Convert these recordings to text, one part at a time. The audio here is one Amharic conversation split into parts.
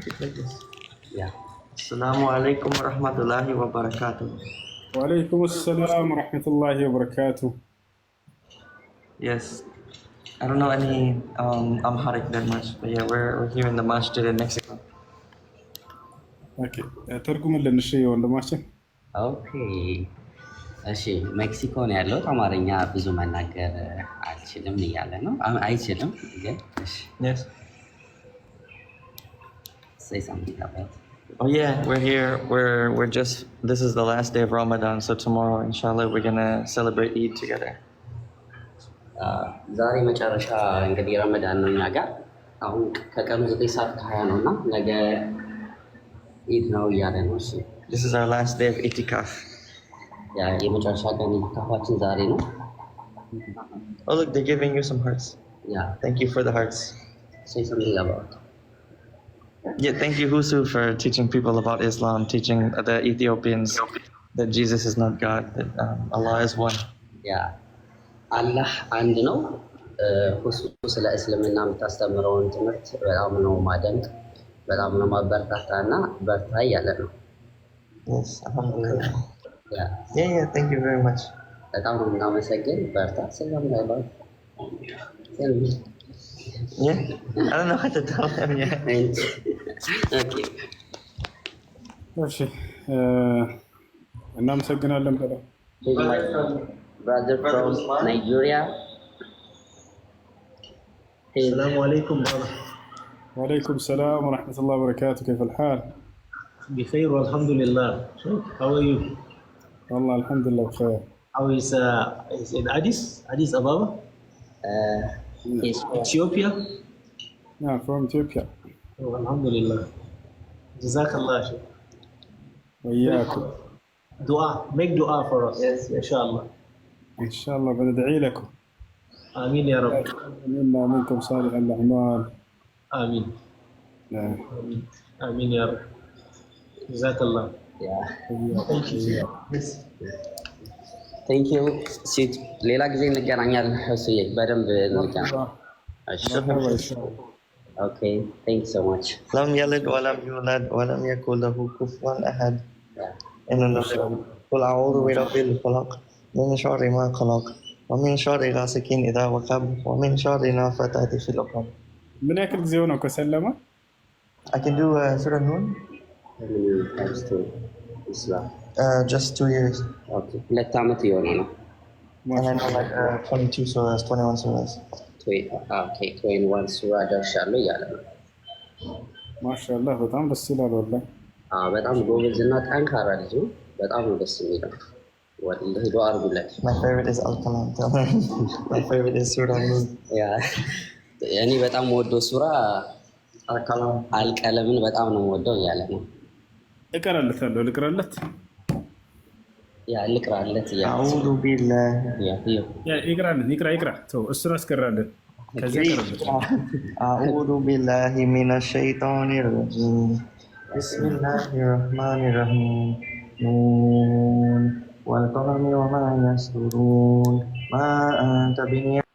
it like this. Yeah. Assalamu alaikum wa rahmatullahi wa barakatuh. وعليكم السلام ورحمة الله وبركاته. Yes, I don't know any Amharic that much, but yeah, we're here in the masjid in Mexico. Okay. ترجم لنا شيء ولا ماشي؟ ኦኬ እሺ ሜክሲኮ ነው ያለሁት። አማርኛ ብዙ መናገር አልችልም እያለ ነው። አይችልም ግን እሺ Yes. say something about Oh yeah, we're here. We're just. This is the last day of Ramadan, so tomorrow, inshallah, we're gonna celebrate Eid together. ዛሬ መጨረሻ እንግዲህ ረመዳን ነው እኛ ጋር። አሁን ከቀኑ 9 ሰዓት ከ20 ነውና ነገ ኢድ ነው እያለ ነው። እሺ This is our last day of itikaf. ያ የመጨረሻ ቀን ኢቲካፋችን ዛሬ ነው። Oh look, they're giving you some hearts. ያ Thank you for the hearts. say something about Yeah, thank you, Husu, for teaching people about Islam, teaching the Ethiopians that Jesus is not God, that Allah is one. ያ አላህ አንድ ነው። ሁሱ ስለ እስልምና የምታስተምረውን ትምህርት በጣም ነው ማደንቅ፣ በጣም ነው ማበረታታና በርታ እያለ ነው። Yes, alhamdulillah. ያ Yeah, thank you very much. በጣም ነው የምናመሰግን። በርታ ሰላም ላይ ባይ Yeah, I don't know what to tell them yet. ኦኬ እሺ እናመሰግናለን በጣም brother from Nigeria. السلام عليكم brother. وعليكم السلام ورحمة الله وبركاته. كيف الحال؟ بخير والحمد لله. How are you? والله الحمد لله بخير. How is in Addis Ababa? He's Ethiopia? نعم from Ethiopia. Oh, الحمد لله. جزاك الله شيخ. وإياكم. دعاء. Make dua for us. Yes. إن شاء الله. إن شاء الله بندعي لكم. آمين يا رب. منا ومنكم صالح الأعمال. آمين. نعم. آمين يا رب. جزاك الله. yeah. وإياكم. Thank you. ሲት ሌላ ጊዜ እንገናኛለን። እሱዬ በደንብ እንገናኛለን። እሺ مرحبا إن شاء الله. okay thank you so much. لم يلد ولم يولد ولم يكن له كفوا أحد. yeah. إن قل أعوذ برب الفلق من شر ما خلق ومن شر غاسق إذا وقب ومن شر النفاثات في العقد. من ياكل زيونه كسلمة؟ I can do Surah Nun. how many times to Islam? Just 2 years. okay ሁለት ዓመት የሆነ ነው። ما And I شاء know الله. like 22 surahs, 21 surahs. okay 21 ሱራ ደርሻለሁ እያለ ነው። ما شاء الله በጣም ደስ ይላል والله. በጣም ጎበዝና ጠንካራ ልጅ ነው። በጣም ነው ደስ የሚለው። ወላሂ ዱአ አድርጉለት። My favorite is Al-Qalam. My favorite is Surah Nun. ያ እኔ በጣም ወደው ሱራ Al-Qalam. አልቀለምን በጣም ነው ወደው እያለ ነው። እቀራለታለሁ ልቅራለት። ያ ልቅራለት እያለ أعوذ بالله. ያ ያ ይቅራለት ይቅራ ተው እሱን አስቀራለን። ከዚያ ይቀርበት أعوذ بالله من الشيطان الرجيم. بسم الله الرحمن الرحيم. نون والقلم وما يسطرون ما أنت بنعمة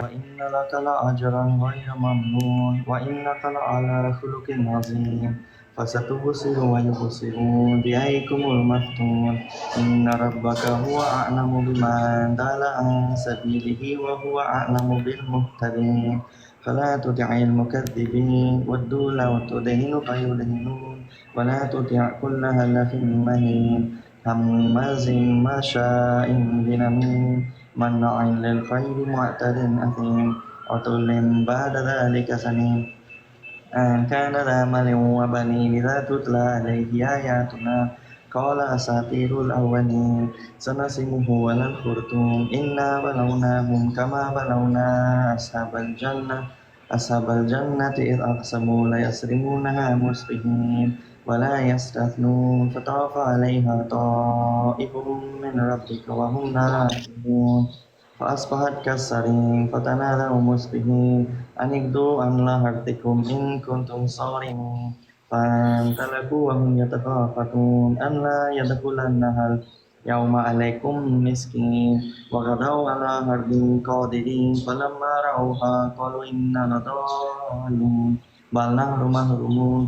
وإن لك لأجرا غير ممنون وإنك لعلى خلق عظيم فستبصر ويبصرون بأيكم المفتون إن ربك هو أعلم بمن ضل عن سبيله وهو أعلم بالمهتدين فلا تطع المكذبين ودوا لو تدهن فيدهنون ولا تطع كل هلف مهين هماز مشاء بنميم مناع للخير معتد أثيم عتل بعد ذلك سنين أن كان ذا مال وبنين إذا تتلى عليه آياتنا قال أساطير الأولين سنسمه على الخرطوم إنا بلوناهم كما بلونا أصحاب الجنة إذ أقسموا ليصرمونها مصبحين ولا يستثنون فطاف عليها طائف من ربك وهم نائمون فأصبحت كالصريم فتنادوا مصبحين أن اغدوا على حرثكم إن كنتم صارمين فانطلقوا وهم يتخافتون أن لا يدخلنها اليوم عليكم مسكين وغدوا على حرد قادرين فلما رأوها قالوا إنا لضالون بل نحن محرومون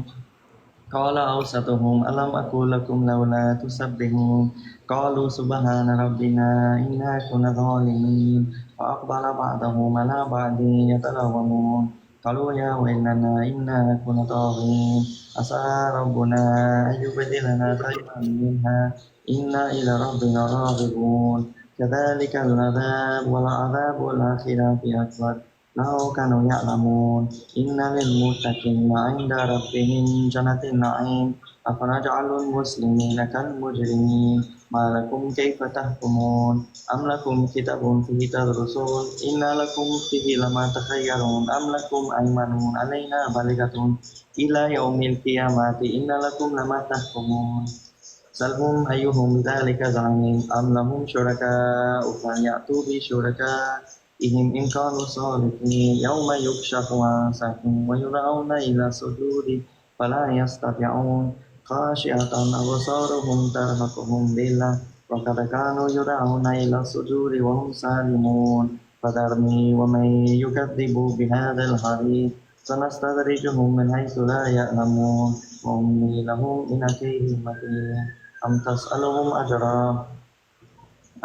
قال أوسطهم ألم أقل لكم لولا تسبحون قالوا سبحان ربنا إنا كنا ظالمين فأقبل بعضهم على بعض يتلومون قالوا يا ويلنا إنا كنا طاغين عسى ربنا أن يبدلنا خيرا منها إنا إلى ربنا راغبون كذلك العذاب ولعذاب الآخرة أكبر لو كانوا يعلمون إن للمتقين عند ربهم جنة النعيم أفنجعل المسلمين كالمجرمين ما لكم كيف تحكمون أم لكم كتاب فيه تدرسون إن لكم فيه لما تخيرون أم لكم أيمان علينا بالغة إلى يوم القيامة إن لكم لما تحكمون سلهم أيهم بذلك زعيم أم لهم شركاء فليأتوا بشركائهم إن كانوا صادقين يوم يكشف عن ساق ويدعون إلى السجود فلا يستطيعون خاشعة أبصارهم ترهقهم ذلة وقد كانوا يدعون إلى السجود وهم سالمون فذرني ومن يكذب بهذا الحديث سنستدرجهم من حيث لا يعلمون وأملي لهم إن كيدي متين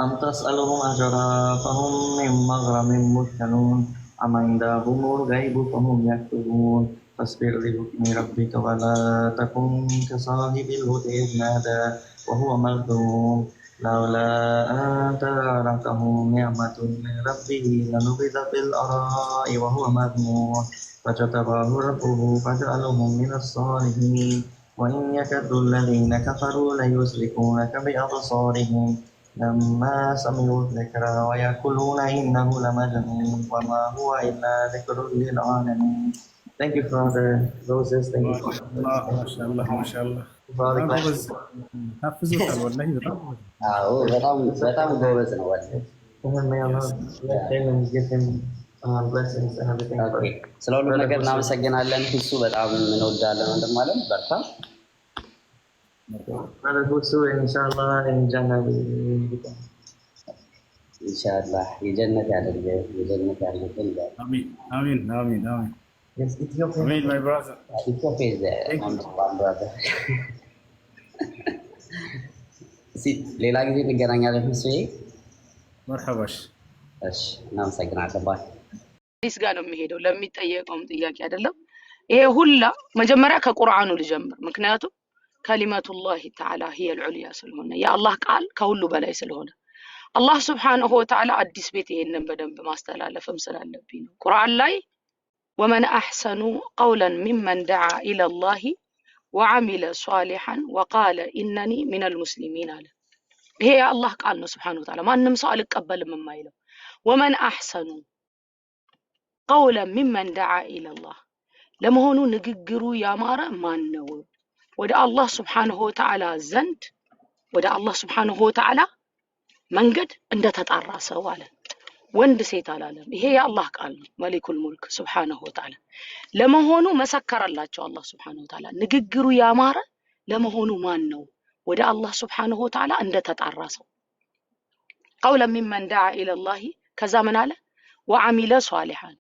أم تسألهم أجرا فهم من مغرم مثقلون أم عندهم الغيب فهم يكتبون فاصبر لحكم ربك ولا تكن كصاحب الحوت إذ نادى وهو مظلوم لولا أن تداركه نعمة من ربه لنبذ في الأراء وهو مذموم فاجتباه ربه فجعله من الصالحين وإن يكد الذين كفروا ليزلقونك بأبصارهم لما سمعوا الذكر ويقولون إنه لمجنون وما هو إلا ذكر للعالمين. Thank you for the roses. Thank you for ما شاء الله ما شاء الله the በጣም ጎበዝ questions. ታፍዙታል ወላሂ በጣም ጎበዝ። አዎ በጣም ጎበዝ ነው ወላሂ። May Allah bless him and give him blessings and everything. ኦኬ ስለ ሁሉም ነገር እናመሰግናለን። እሱ በጣም እንወዳለን ወንድም አለም በርታ። Brother Husu, inshallah, in Jannah we will ኢንሻአላህ የጀነት ያደርገን የጀነት ያደርገን ይላል። አሚን አሚን አሚን አሚን Yes, Ethiopia. አሚን ማይ ብራዘር ኢትዮጵያ is the number one brother። ሌላ ጊዜ እንገናኛለን። እሱ መርሐባሽ እሺ እናመሰግናለን። ባይ ዲስ ጋር ነው የሚሄደው ለሚጠየቀውም ጥያቄ አይደለም። ይሄ ሁላ መጀመሪያ ከቁርአኑ ልጀምር፣ ምክንያቱም ከሊመቱላሂ ተዓላ ሂየል ዑልያ ስለሆነ የአላህ ቃል ከሁሉ በላይ ስለሆነ አላህ ሱብሓነሁ ወተዓላ አዲስ ቤት ይሄንን በደንብ ማስተላለፍም ስላለብኝ ነው። ቁርአን ላይ ወመን አሕሰኑ ቀውለን ሚመን ደዓ ኢለላሂ ወዐሚለ ሷሊሐን ወቃለ ኢነኒ ሚነል ሙስሊሚን አለ። ይሄ የአላህ ቃል ነው ሱብሓነሁ ወተዓላ፣ ማንም ሰው አልቀበልም የማይለው። ወመን አሕሰኑ ቀውለን ሚመን ደዓ ኢለላህ፣ ለመሆኑ ንግግሩ ያማረ ማን ነው? ወደ አላህ ሱብሓነሁ ወተዓላ ዘንድ ወደ አላህ ሱብሓነሁ ወተዓላ መንገድ እንደተጣራ ሰው አለ። ወንድ ሴት አላለም። ይሄ የአላህ ቃል ነው። መሊኩል ሙልክ ሱብሓነሁ ወተዓላ ለመሆኑ መሰከረላቸው። አላህ ሱብሓነሁ ወተዓላ ንግግሩ ያማረ ለመሆኑ ማን ነው? ወደ አላህ ሱብሓነሁ ወተዓላ እንደተጣራ ሰው። ቀውለን ሚመን ደዓ ኢለላሂ፣ ከዛ ምን አለ? ወዐሚለ ሷሊሐን፣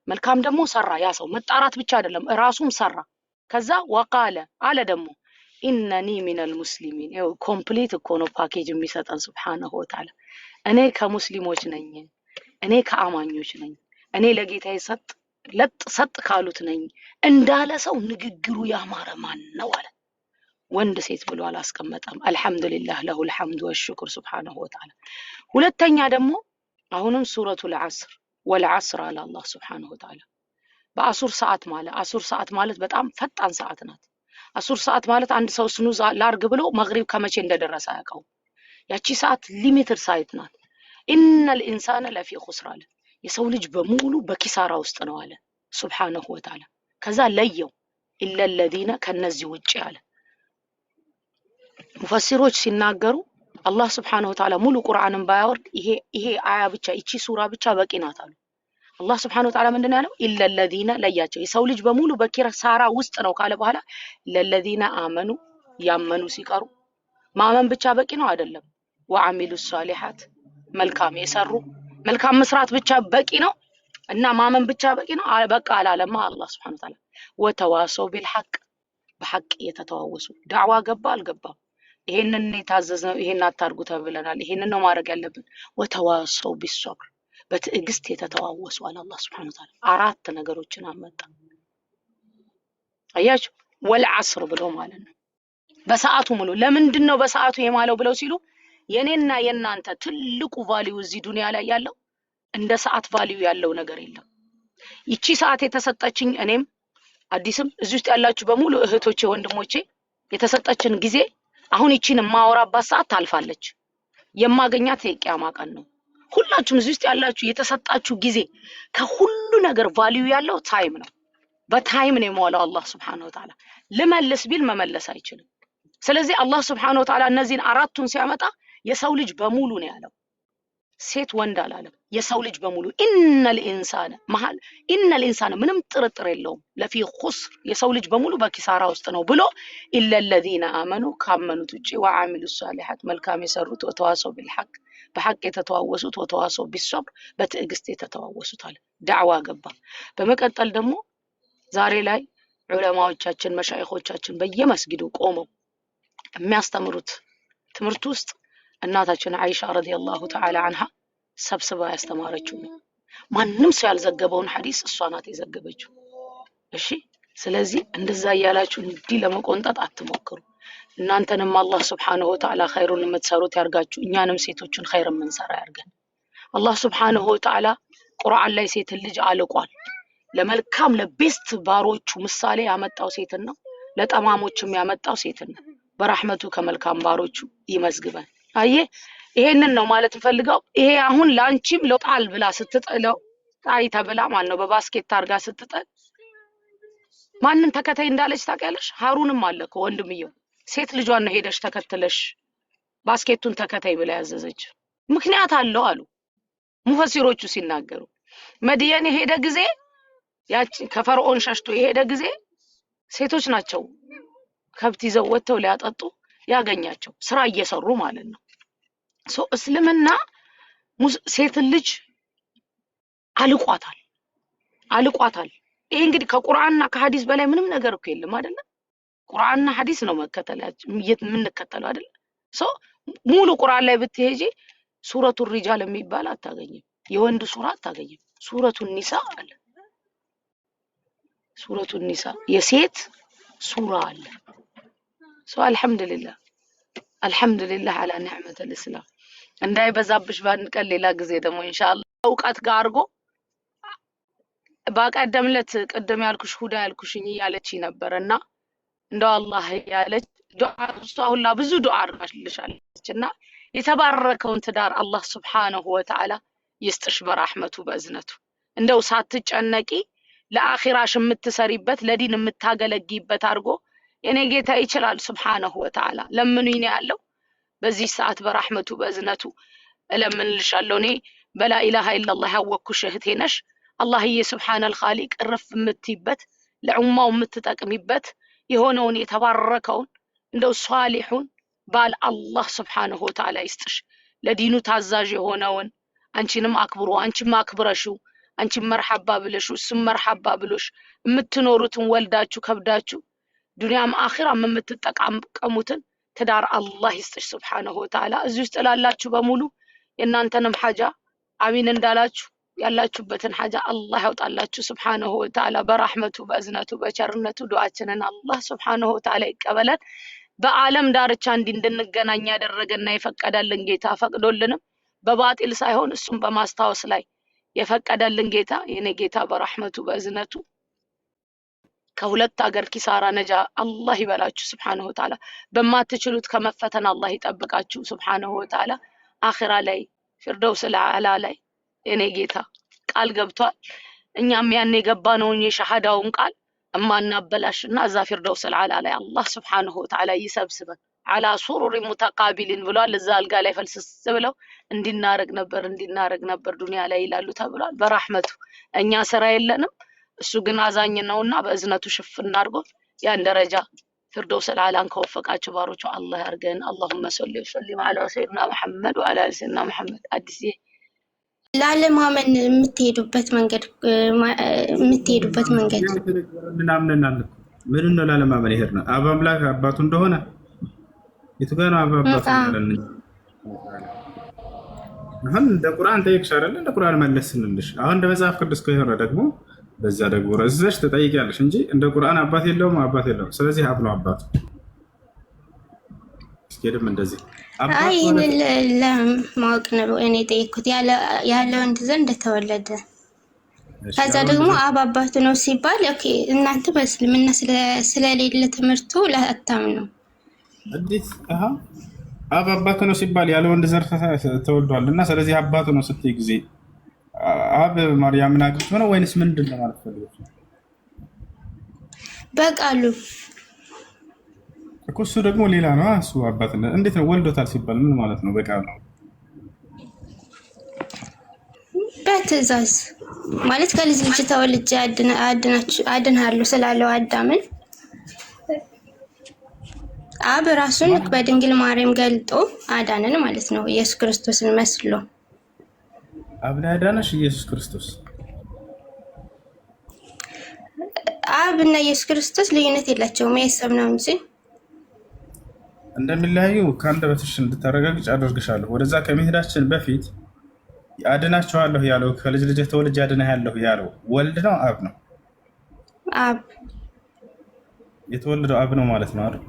መልካም ደግሞ ሰራ። ያ ሰው መጣራት ብቻ አይደለም ራሱም ሰራ። ከዛ ወቃለ አለ ደግሞ ኢነኒ ሚነል ሙስሊሚን። ይኸው ኮምፕሊት እኮ ነው ፓኬጅ የሚሰጠን ሱብሓነሁ ወተዓላ። እኔ ከሙስሊሞች ነኝ፣ እኔ ከአማኞች ነኝ፣ እኔ ለጌታዬ ሰጥ ካሉት ነኝ እንዳለ ሰው ንግግሩ ያማረ ማን ነው አለ። ወንድ ሴት ብሎ አላስቀመጠም። አልሐምዱሊላህ ለሁል ሐምዱ ወሽኩር ሱብሓነሁ ወተዓላ። ሁለተኛ ደግሞ አሁንም ሱረቱል ዐስር ወልዐስር አለ አላህ ሱብሓነሁ ወተዓላ። በአሱር ሰዓት ማለት አሱር ሰዓት ማለት በጣም ፈጣን ሰዓት ናት። አሱር ሰዓት ማለት አንድ ሰው ስኑዝ ላርግ ብሎ መግሪብ ከመቼ እንደደረሰ አያውቀውም። ያቺ ሰዓት ሊሚትድ ሳይት ናት። ኢነል ኢንሳነ ለፊ ኹስር አለ። የሰው ልጅ በሙሉ በኪሳራ ውስጥ ነው አለ ሱብሓነሁ ወተዓላ። ከዛ ለየው ኢለለዚነ ከነዚህ ውጪ አለ። ሙፈሲሮች ሲናገሩ አላህ ሱብሓነሁ ወተዓላ ሙሉ ቁርአንን ባያወርድ ይሄ አያ ብቻ ይቺ ሱራ ብቻ በቂ ናት አሉ። አላህ ሱብሓነሁ ወተዓላ ምንድነው ያለው? ኢለለዚነ ለያቸው የሰው ልጅ በሙሉ በኪሳራ ውስጥ ነው ካለ በኋላ ለለዚነ አመኑ ያመኑ ሲቀሩ ማመን ብቻ በቂ ነው አይደለም። ወዐሚሉ ሷሊሐት መልካም የሰሩ መልካም መስራት ብቻ በቂ ነው እና ማመን ብቻ በቂ ነው በቃ አላለማ አላህ ሱብሓነሁ ወተዓላ። ወተዋሰው ቢልሐቅ በሐቅ የተተዋወሱ ዳዕዋ ገባ አልገባም ይሄንን የታዘዝነው ይሄን አታርጉ ተብለናል ይሄንን ነው ማድረግ ያለብን ወተዋሰው ቢሶብር በትዕግስት የተተዋወሱ አለ አላህ Subhanahu Wa Ta'ala አራት ነገሮችን አመጣ አያችሁ ወልዐስር ብሎ ማለት ነው በሰዓቱ ሙሉ ለምንድን ነው በሰዓቱ የማለው ብለው ሲሉ የኔና የናንተ ትልቁ ቫልዩ እዚህ ዱንያ ላይ ያለው እንደ ሰዓት ቫልዩ ያለው ነገር የለም ይቺ ሰዓት የተሰጠችኝ እኔም አዲስም እዚህ ውስጥ ያላችሁ በሙሉ እህቶቼ ወንድሞቼ የተሰጠችን ጊዜ አሁን ይቺን ማወራባት ሰዓት ታልፋለች የማገኛት የቂያማ ቀን ነው ሁላችሁም እዚህ ውስጥ ያላችሁ የተሰጣችሁ ጊዜ ከሁሉ ነገር ቫልዩ ያለው ታይም ነው በታይም ነው የሞላው አላህ Subhanahu Wa Ta'ala ለመለስ ቢል መመለስ አይችልም ስለዚህ አላህ Subhanahu Wa Ta'ala እነዚህን አራቱን ሲያመጣ የሰው ልጅ በሙሉ ነው ያለው ሴት ወንድ አላለም የሰው ልጅ በሙሉ ኢነል ኢንሳነ ምንም ጥርጥር የለውም ለፊ ኹስር የሰው ልጅ በሙሉ በኪሳራ ውስጥ ነው ብሎ ኢለ الذين آمنوا ካመኑት ውጪ ወአሚሉ ሷሊሃት መልካም የሰሩት ወተዋሰው ቢልሐቅ በሐቅ የተተዋወሱት ወተዋሰው ቢሶብር በትዕግስት የተተዋወሱት አለ ዳዕዋ ገባ በመቀጠል ደግሞ ዛሬ ላይ ዑለማዎቻችን መሻይኾቻችን በየመስጊዱ ቆመው የሚያስተምሩት ትምህርት ውስጥ እናታችን አይሻ ረዲየላሁ ተዓላ አንሃ ሰብስባ ያስተማረችው ማንንም ሰው ያልዘገበውን ሐዲስ እሷ ናት የዘገበችው እሺ ስለዚህ እንደዛ ያላችሁ እንዲህ ለመቆንጣት አትሞክሩ እናንተንም አላህ Subhanahu Wa Ta'ala ኸይሩን የምትሰሩት ያርጋችሁ እኛንም ሴቶችን ኸይር የምንሰራ ያርገን አላህ Subhanahu Wa Ta'ala ቁርአን ላይ ሴት ልጅ አልቋል ለመልካም ለቤስት ባሮቹ ምሳሌ ያመጣው ሴትን ነው ለጠማሞችም ያመጣው ሴትን ነው በረህመቱ ከመልካም ባሮቹ ይመዝግበን አየ ይሄንን ነው ማለት ፈልገው ይሄ አሁን ላንቺም ለጣል ብላ ስትጥለው ጣይ ተብላ ማን ነው በባስኬት ታርጋ ስትጥል ማንን ተከታይ እንዳለች ታውቂያለሽ ሃሩንም አለከ ወንድምየው ሴት ልጇን ነው ሄደሽ ተከትለሽ ባስኬቱን ተከታይ ብላ ያዘዘች ምክንያት አለው አሉ ሙፈሲሮቹ ሲናገሩ መዲያን ሄደ ጊዜ ያቺ ከፈርዖን ሸሽቶ የሄደ ጊዜ ሴቶች ናቸው ከብት ይዘው ወጥተው ሊያጠጡ ያገኛቸው ስራ እየሰሩ ማለት ነው እስልምና ሴት ልጅ አልቋታል ይሄ እንግዲህ ከቁርአንና ከሐዲስ በላይ ምንም ነገር እኮ የለም አይደል ቁርአንና ሐዲስ ነው መከተላችን የምንከተለው አይደል ሙሉ ቁርአን ላይ ብትሄጂ ሱረቱ ሪጃል የሚባል አታገኝም የወንድ ሱራ አታገኝም ሱረቱ ኒሳ አለ ሱረቱ ኒሳ የሴት ሱራ አለ አልহামዱሊላህ አላ ኒዕመተ الاسلام እንዳይበዛብሽ ባንቀል ሌላ ጊዜ ደግሞ ኢንሻአላህ እውቀት ጋር አርጎ ባቀደምለት ቀደም ያልኩሽ ሁዳ ያልኩሽኝ ያለች ነበርና እንደው አላህ ያለች ዱዓ ሁላ ብዙ ዱዓ አድርጋልሻለችና የተባረከውን ትዳር አላህ Subhanahu Wa Ta'ala ይስጥሽ በረህመቱ በእዝነቱ እንደው ሳትጨነቂ ለአኺራሽ የምትሰሪበት ለዲን የምታገለግይበት አርጎ የኔ ጌታ ይችላል Subhanahu Wa Ta'ala ለምኑኝ ያለው በዚህ ሰዓት በረህመቱ በእዝነቱ እለምንልሻለሁ እኔ በላ ኢላሃ ኢላላህ ያወኩሽ እህቴ ነሽ አላህዬ Subhanal Khaliq እርፍ የምትይበት ለኡማው የምትጠቅሚበት የሆነውን የተባረከውን እንደው ሷሊሁን ባል አላህ Subhanahu Wa Ta'ala ይስጥሽ ለዲኑ ታዛዥ የሆነውን አንቺንም አክብሩ አንቺም አክብረሽው አንቺም መርሐባ ብለሽ እሱም መርሐባ ብሎሽ የምትኖሩትን ወልዳችሁ ከብዳችሁ ዱንያም አኺራም የምትጠቀሙትን ትዳር አላህ ይስጥሽ Subhanahu Wa Ta'ala እዚህ ውስጥ ላላችሁ በሙሉ የናንተንም ሐጃ አሚን እንዳላችሁ ያላችሁበትን ሐጃ አላህ ያውጣላችሁ Subhanahu Wa Ta'ala በረህመቱ በእዝነቱ በቸርነቱ ዱዓችንን አላህ Subhanahu Wa Ta'ala ይቀበለን በአለም ዳርቻ እንድንገናኝ ያደረገና የፈቀደልን ጌታ ፈቅዶልንም በባጢል ሳይሆን እሱም በማስታወስ ላይ የፈቀደልን ጌታ የኔ ጌታ በረህመቱ በእዝነቱ ከሁለት ሀገር ኪሳራ ነጃ አላህ ይበላችሁ Subhanahu Wa Ta'ala በማትችሉት ከመፈተን አላህ ይጠብቃችሁ Subhanahu Wa Ta'ala አኺራ ላይ ፊርደውስ አልአላ ላይ የኔ ጌታ ቃል ገብቷል እኛም ያን የገባነውን የሸሃዳውን ቃል እማናበላሽና እዛ ፊርደውስ አልአላ ላይ አላህ Subhanahu Wa Ta'ala ይሰብስበን على سرر متقابلين ብሏል እዛ አልጋ ላይ ፈልስስ ብለው እንዲናረግ ነበር ዱንያ ላይ ይላሉ ተብሏል በረህመቱ እኛ ስራ የለንም እሱ ግን አዛኝ ነውና በእዝነቱ ሽፍና አድርጎ ያን ደረጃ ፊርደውስ አልአላን ከወፈቃቸው ባሮቹ አላህ ያርገን اللهم صل وسلم على سيدنا محمد وعلى ال سيدنا محمد አዲስ ላለማመን የምትሄዱበት መንገድ ምናምንናል ምን ነው ላለማመን ይሄድ ነው አብ አምላክ አባቱ እንደሆነ የቱ ጋር ነው አብ አባቱ ያለን? አሁን እንደ ቁርአን ጠይቅሽ አይደል? እንደ ቁርአን መለስንልሽ። አሁን እንደ መጽሐፍ ቅዱስ ከሆነ ደግሞ በዛ ደግሞ ረዘሽ ትጠይቂያለሽ እንጂ እንደ ቁርአን አባት የለውም አባት የለውም። ስለዚህ አብ ነው አባቱ። እስኪድም እንደዚህ አይ ይሄን ለማወቅ ነው እኔ ጠይቅኩት ያለው እንደዘን እንደተወለደ ከዛ ደግሞ አብ አባቱ ነው ሲባል ኦኬ እናንተ በእስልምና ስለሌለ ትምህርቱ ላታምኑ እንዴት አብ አባቱ ነው ሲባል ያለ ወንድ ዘር ተወልዷል እና ስለዚህ አባቱ ነው ስትይ ጊዜ አብ ማርያምን አግብቶ ነው ወይንስ ምንድን ነው ማለት ፈልገሽ ነው? በቃሉ እኮ እሱ ደግሞ ሌላ ነው። እሱ አባትነት እንዴት ነው ወልዶታል ሲባል ምን ማለት ነው? በቃሉ በትእዛዝ ማለት ከልጅ ልጅ ተወልጄ አድናለሁ ስላለው አዳምን አብ ራሱን በድንግል ማርያም ገልጦ አዳነን ማለት ነው። ኢየሱስ ክርስቶስን መስሎ አብ ላይ አዳነሽ ኢየሱስ ክርስቶስ። አብ እና ኢየሱስ ክርስቶስ ልዩነት የላቸውም፣ የሰብ ነው እንጂ እንደሚለያዩ ከአንደበትሽ እንድታረጋግጭ አደርግሻለሁ። ወደዛ ከመሄዳችን በፊት አድናቸዋለሁ ያለው ከልጅ ልጅ ተወልጄ አድናለሁ ያለው ወልድ ነው አብ ነው? አብ የተወለደው አብ ነው ማለት ነው አይደል?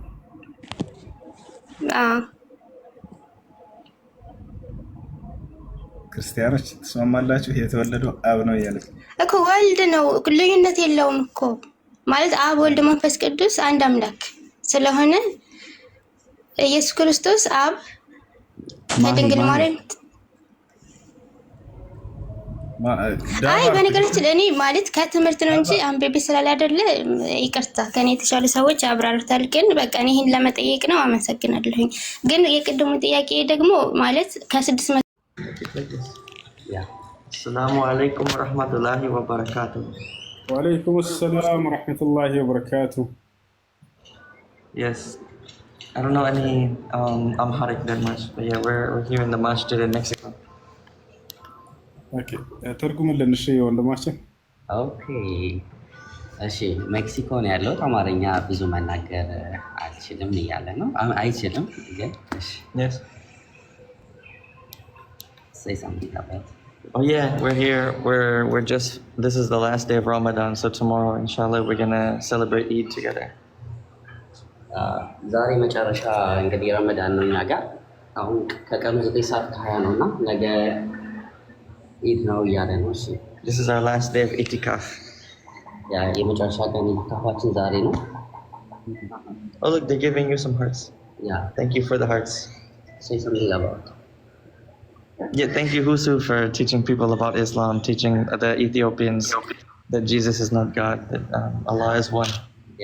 ክርስቲያኖች ተስማማላችሁ? የተወለደው አብ ነው እያለች እኮ ወልድ ነው፣ ልዩነት የለውም እኮ ማለት አብ ወልድ መንፈስ ቅዱስ አንድ አምላክ ስለሆነ ኢየሱስ ክርስቶስ አብ ከድንግል ማርያም አይ በነገራችን እኔ ማለት ከትምህርት ነው እንጂ አንብቤ ስላላደለ ይቅርታ ከኔ የተሻሉ ሰዎች አብራርታል። ግን በቃ እኔ ይሄን ለመጠየቅ ነው። አመሰግናለሁኝ። ግን የቅድሙ ጥያቄ ደግሞ ማለት ከ600 ሰላሙ አለይኩም ወራህመቱላሂ ወበረካቱ። ወአለይኩም ሰላም ወራህመቱላሂ ወበረካቱ። Yes, I don't know any Amharic that much, but yeah, we're here in the masjid in Mexico. Okay, ተርጉምልን እሺ ወንድማችን። ኦኬ እሺ፣ ሜክሲኮ ነው ያለሁት። አማርኛ ብዙ መናገር አልችልም እያለ ነው። አይችልም ግን እሺ። Yes. Say something about it. Oh yeah, we're here. We're just. This is the last day of Ramadan, so tomorrow, inshallah, we're gonna celebrate Eid together. ዛሬ መጨረሻ እንግዲህ ረመዳን ነው እኛ ጋር። አሁን ከቀኑ 9 ሰዓት ከ20 ነው እና ነገ ኢድ ነው እያለ ነው። እሺ This is our last day of itikaf. ያ የመጨረሻ ቀን ኢቲካፋችን ዛሬ ነው። Oh look, they're giving you some hearts. ያ Thank you for the hearts. say something about it. Yeah, thank you Husu for teaching people about Islam, teaching the Ethiopians that Jesus is not God, that Allah is one.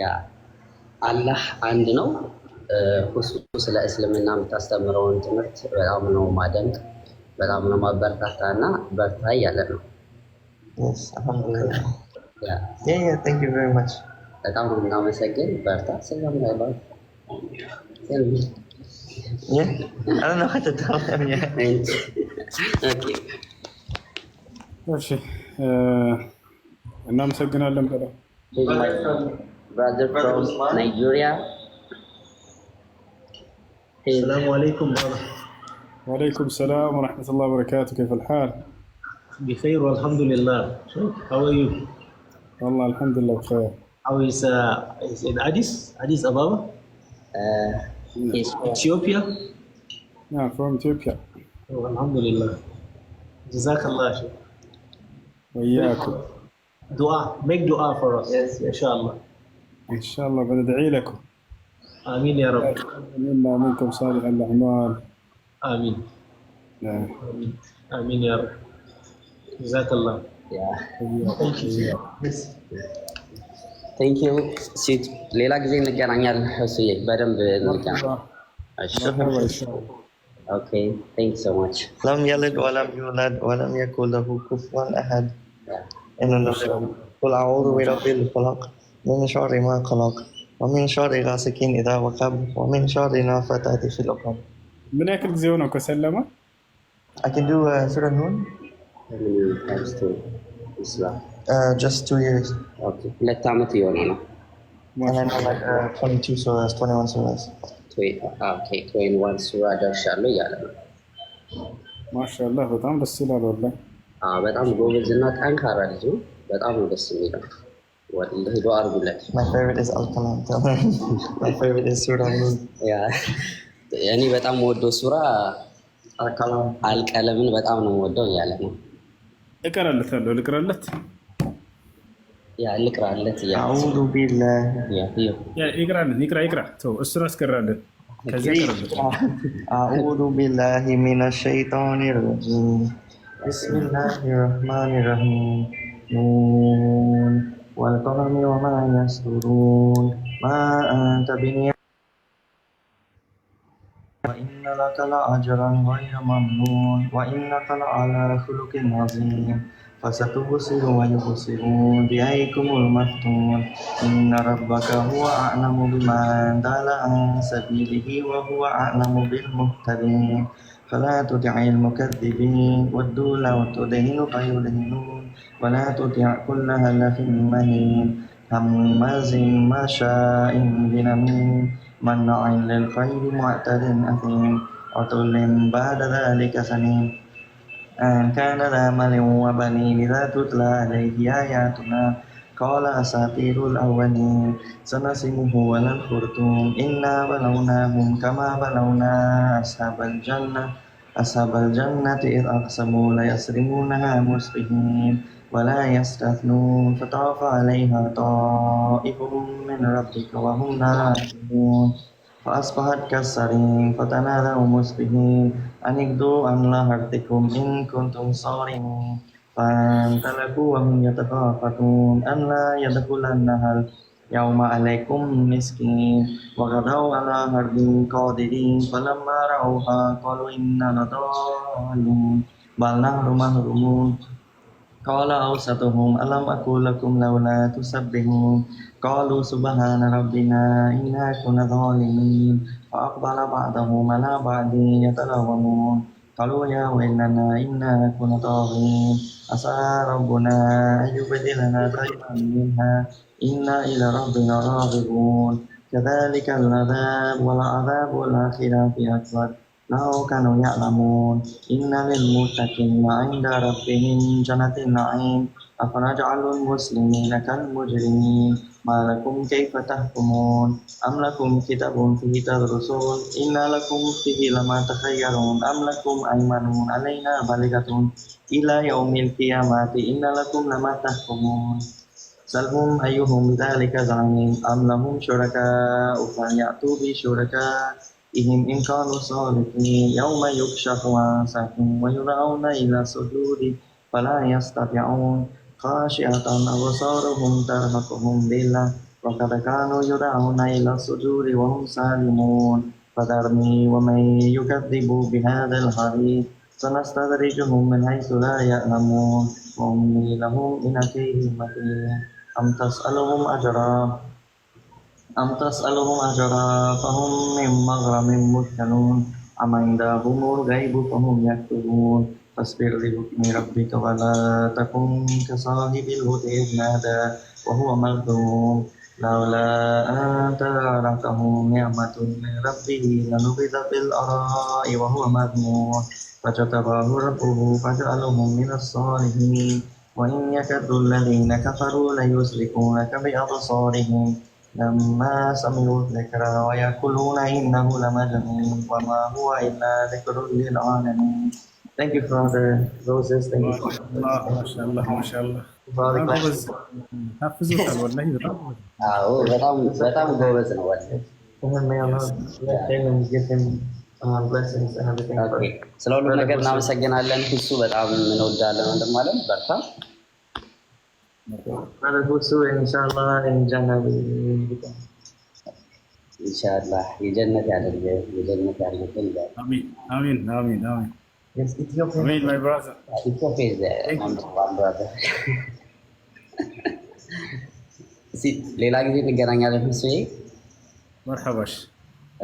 ያ አላህ አንድ ነው። ሁሱ ስለ እስልምና የምታስተምረውን ትምህርት በጣም ነው ማደንቅ፣ በጣም ነው ማበረታታ እና በርታ እያለ ነው። Yes, alhamdulillah. ያ Yeah, thank you very much. በጣም ነው የምናመሰግን። በርታ ስለምን አይባል Yeah, I don't know what to tell them yet. ኦኬ እሺ እናመሰግናለን በጣም he's my brother from Nigeria. السلام عليكم brother. وعليكم السلام ورحمة الله وبركاته. كيف الحال؟ بخير والحمد لله. How are you? والله الحمد لله بخير. How is in Addis Ababa? He's Ethiopia? نعم from Ethiopia. Oh, الحمد لله. جزاك الله خير. وإياكم. دعاء make dua for us. Yes, إن شاء الله. إن شاء الله بندعي لكم. آمين يا رب. منا منكم صالح الأعمال. آمين. نعم. آمين. آمين يا رب. جزاك الله. yeah. Thank you. Thank you. ሲት ሌላ ጊዜ እንገናኛለን። እሱዬ በደንብ እንገናኝ። እሺ مرحبا إن شاء الله. okay thank you so much. لم يلد ولم يولد ولم يكن له كفوا أحد. yeah. إن الله قل أعوذ برب الفلق من شر ما خلق ومن شر غاسق إذا وقب ومن شر النفاثات في العقد. من ياكل ጊዜ ሆነው ከሰለመ? I can do Surah Nun. How many times to Islam? Just 2 years. Okay. ሁለት ዓመት የሆነ ነው። And I know like 22 surahs, 21 surahs. ኦኬ 21 ሱራ ደርሻለሁ እያለ ነው። ማሻአላህ በጣም ደስ ይላል ወላሂ። በጣም ጎበዝና ጠንካራ ልጅ ነው። በጣም ነው ደስ የሚለው። ወላሂ ዱአ አድርጉለት። My favorite is Al-Kalam. My favorite is Surah Nur. እኔ በጣም ወደው ሱራ Al-Kalam. አልቀለምን በጣም ነው ወደው እያለ ነው። እቀራለታለሁ ልቅራለት ልቅራለት እያለ أعوذ بالله. ይቅራልን ይቅራ ተው እሱን አስቀራለን ከዚያ ቀረለት أعوذ بالله من الشيطان الرجيم. بسم الله الرحمن الرحيم. نون والقلم وما يسطرون ما أنت بنعمة وإن لك لأجرا غير ممنون وإنك لعلى خلق عظيم فستبصر ويبصرون بأيكم المفتون إن ربك هو أعلم بمن ضل عن سبيله وهو أعلم بالمهتدين فلا تطع المكذبين ودوا لو تدهن فيدهنون ولا تطع كل هلف مهين هماز مشاء بنميم مناع للخير معتد أثيم عتل بعد ذلك سنين أن كان ذا مال وبنين إذا تتلى عليه آياتنا قال أساطير الأولين سنسمه على الخرطوم إنا بلوناهم كما بلونا أصحاب الجنة إذ أقسموا ليصرمونها مصبحين ولا يستثنون فطاف عليها طائف من ربك وهم نائمون فأصبحت كالصريم فتنادوا مصبحين أن اغدوا عن حرثكم إن كنتم صارمين فانطلقوا وهم يتخافتون أن لا يدخلنها اليوم عليكم مسكين وغدوا على حرد قادرين فلما رأوها قالوا إنا لضالون بل نحن محرومون قال أوسطهم ألم أقل لكم لولا تسبحون قالوا سبحان ربنا إنا كنا ظالمين فأقبل بعضهم على بعض يتلومون قالوا يا ويلنا إنا كنا طاغين عسى ربنا أن يبدلنا خيرا منها إنا إلى ربنا راغبون كذلك العذاب والعذاب الآخرة أكبر لو كانوا يعلمون إن للمتقين عند ربهم جنة النعيم أفنجعل المسلمين كالمجرمين ما لكم كيف تحكمون أم لكم كتاب فيه تدرسون إن لكم فيه لما تخيرون أم لكم أيمان علينا بالغة إلى يوم القيامة إن لكم لما تحكمون سلهم أيهم بذلك زعيم أم لهم شركاء فليأتوا بشركائهم إن كانوا صادقين يوم يكشف عن ساق ويدعون إلى السجود فلا يستطيعون خاشعة أبصارهم ترهقهم ذلة وقد كانوا يدعون إلى السجود وهم سالمون فذرني ومن يكذب بهذا الحديث سنستدرجهم من حيث لا يعلمون وأملي لهم إن كيدي متين أم تسألهم أجرا فهم من مغرم مثقلون أم عندهم الغيب فهم يكتبون فاصبر لحكم ربك ولا تكن كصاحب الحوت إذ نادى وهو مظلوم لولا أن تداركه نعمة من ربه لنبذ بالعراء وهو مذموم فاجتباه ربه فجعله من الصالحين وإن يكد الذين كفروا ليزلقونك بأبصارهم لما سمعوا الذكر ويقولون إنه لمجنون وما هو إلا ذكر للعالمين. Thank you for the roses. Thank you for ما شاء الله for the class. حفظوታል ወላሂ በጣም ጎበዝ ነው ወላሂ። May Allah bless him and give him blessings and everything. ስለ ሁሉ ነገር እናመሰግናለን። እሱ በጣም እንወዳለን ወንድም ማለት በርታ። Brother Husu, inshallah, in Jannah we will become. ኢንሻአላህ የጀነት ያደርገን ይላል። አሚን Yes, Ethiopia. አሚን my brother ኢትዮጵያ one brother ሌላ ጊዜ እንገናኛለን። እሺ መርሐባሽ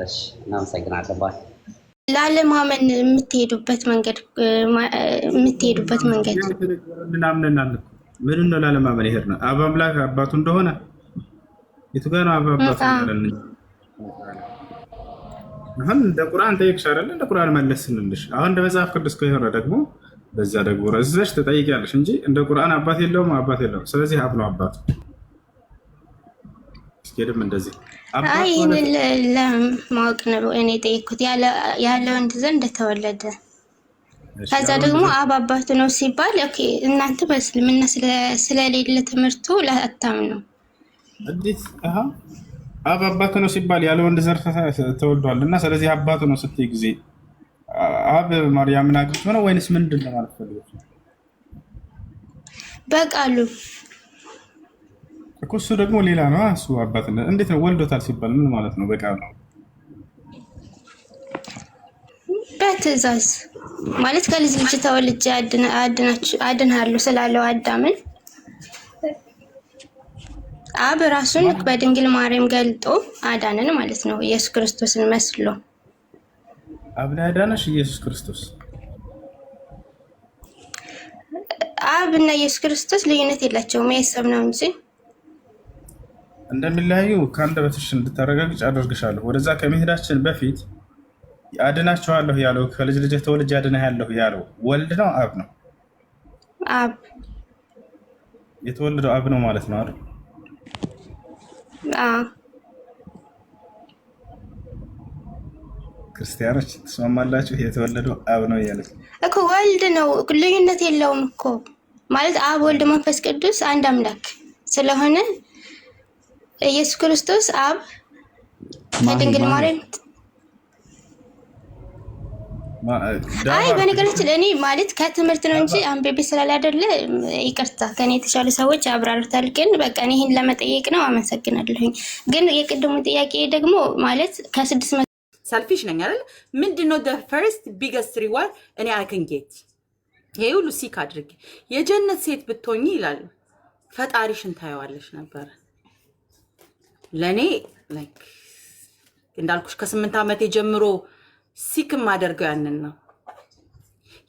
እሺ እናመሰግናለን። ባይ ላለማመን የምትሄዱበት መንገድ እናምነናል። ምን ነው ላለማመን ይሄድ ነው? አብ አምላክ አባቱ እንደሆነ የቱ ጋር ነው አብ አባቱ እንደሆነ? አሁን እንደ ቁርአን ጠይቅሽ አይደል? እንደ ቁርአን መለስንልሽ። አሁን እንደ መጽሐፍ ቅዱስ ከሆነ ደግሞ በዛ ደግሞ ረዝዘሽ ትጠይቂያለሽ እንጂ እንደ ቁርአን አባት የለውም አባት የለውም። ስለዚህ አብ ነው አባቱ። እስኪድም እንደዚህ አይ ይሄን ለማወቅ ነው እኔ ጠይቅኩት ያለ ወንድ ዘንድ ተወለደ። ከዛ ደግሞ አብ አባቱ ነው ሲባል ኦኬ እናንተ በእስልምና ስለሌለ ትምህርቱ ላታምኑ እንዴት አብ አባቱ ነው ሲባል ያለ ወንድ ዘር ተወልዷል እና ስለዚህ አባቱ ነው ስትይ ጊዜ አብ ማርያምን አግብቶ ነው ወይንስ ምንድን ነው ማለት ፈልገሽ? በቃሉ እኮ እሱ ደግሞ ሌላ ነው። እሱ አባትነት እንዴት ነው ወልዶታል ሲባል ምን ማለት ነው? በቃሉ በትእዛዝ ማለት ከልጅ ልጅ ተወልጄ አድናለሁ ስላለው አዳምን አብ ራሱን በድንግል ማርያም ገልጦ አዳነን ማለት ነው። ኢየሱስ ክርስቶስን መስሎ አብ ላይ አዳነሽ ኢየሱስ ክርስቶስ። አብ እና ኢየሱስ ክርስቶስ ልዩነት የላቸውም፣ የሰብ ነው እንጂ እንደሚለያዩ ከአንደበትሽ እንድታረጋግጭ አደርግሻለሁ። ወደዛ ከመሄዳችን በፊት አድናቸዋለሁ ያለው ከልጅ ልጅ ተወልጄ አድናለሁ ያለው ወልድ ነው አብ ነው? አብ የተወለደው አብ ነው ማለት ነው አይደል? ክርስቲያኖች ተስማማላችሁ? የተወለደው አብ ነው ያለው እኮ ወልድ ነው፣ ልዩነት የለውም እኮ ማለት አብ ወልድ መንፈስ ቅዱስ አንድ አምላክ ስለሆነ ኢየሱስ ክርስቶስ አብ ከድንግል ማርያም አይ በነገራችን እኔ ማለት ከትምህርት ነው እንጂ አንብቤ ስላለ አይደለ፣ ይቅርታ ከኔ የተሻሉ ሰዎች አብራርታል። ግን በቃ እኔ ይሄን ለመጠየቅ ነው። አመሰግናለሁኝ። ግን የቅድሙ ጥያቄ ደግሞ ማለት ከ600 ሰልፊሽ ነኝ አይደል? ምንድነው the first biggest reward እኔ I can get ይሄ ሁሉ ሲክ አድርጌ የጀነት ሴት ብትሆኚ ይላል ፈጣሪሽን ታየዋለሽ ነበር። ለኔ ላይክ እንዳልኩሽ ከ8 ዓመቴ ጀምሮ ሲክም ማደርገው ያንን ነው።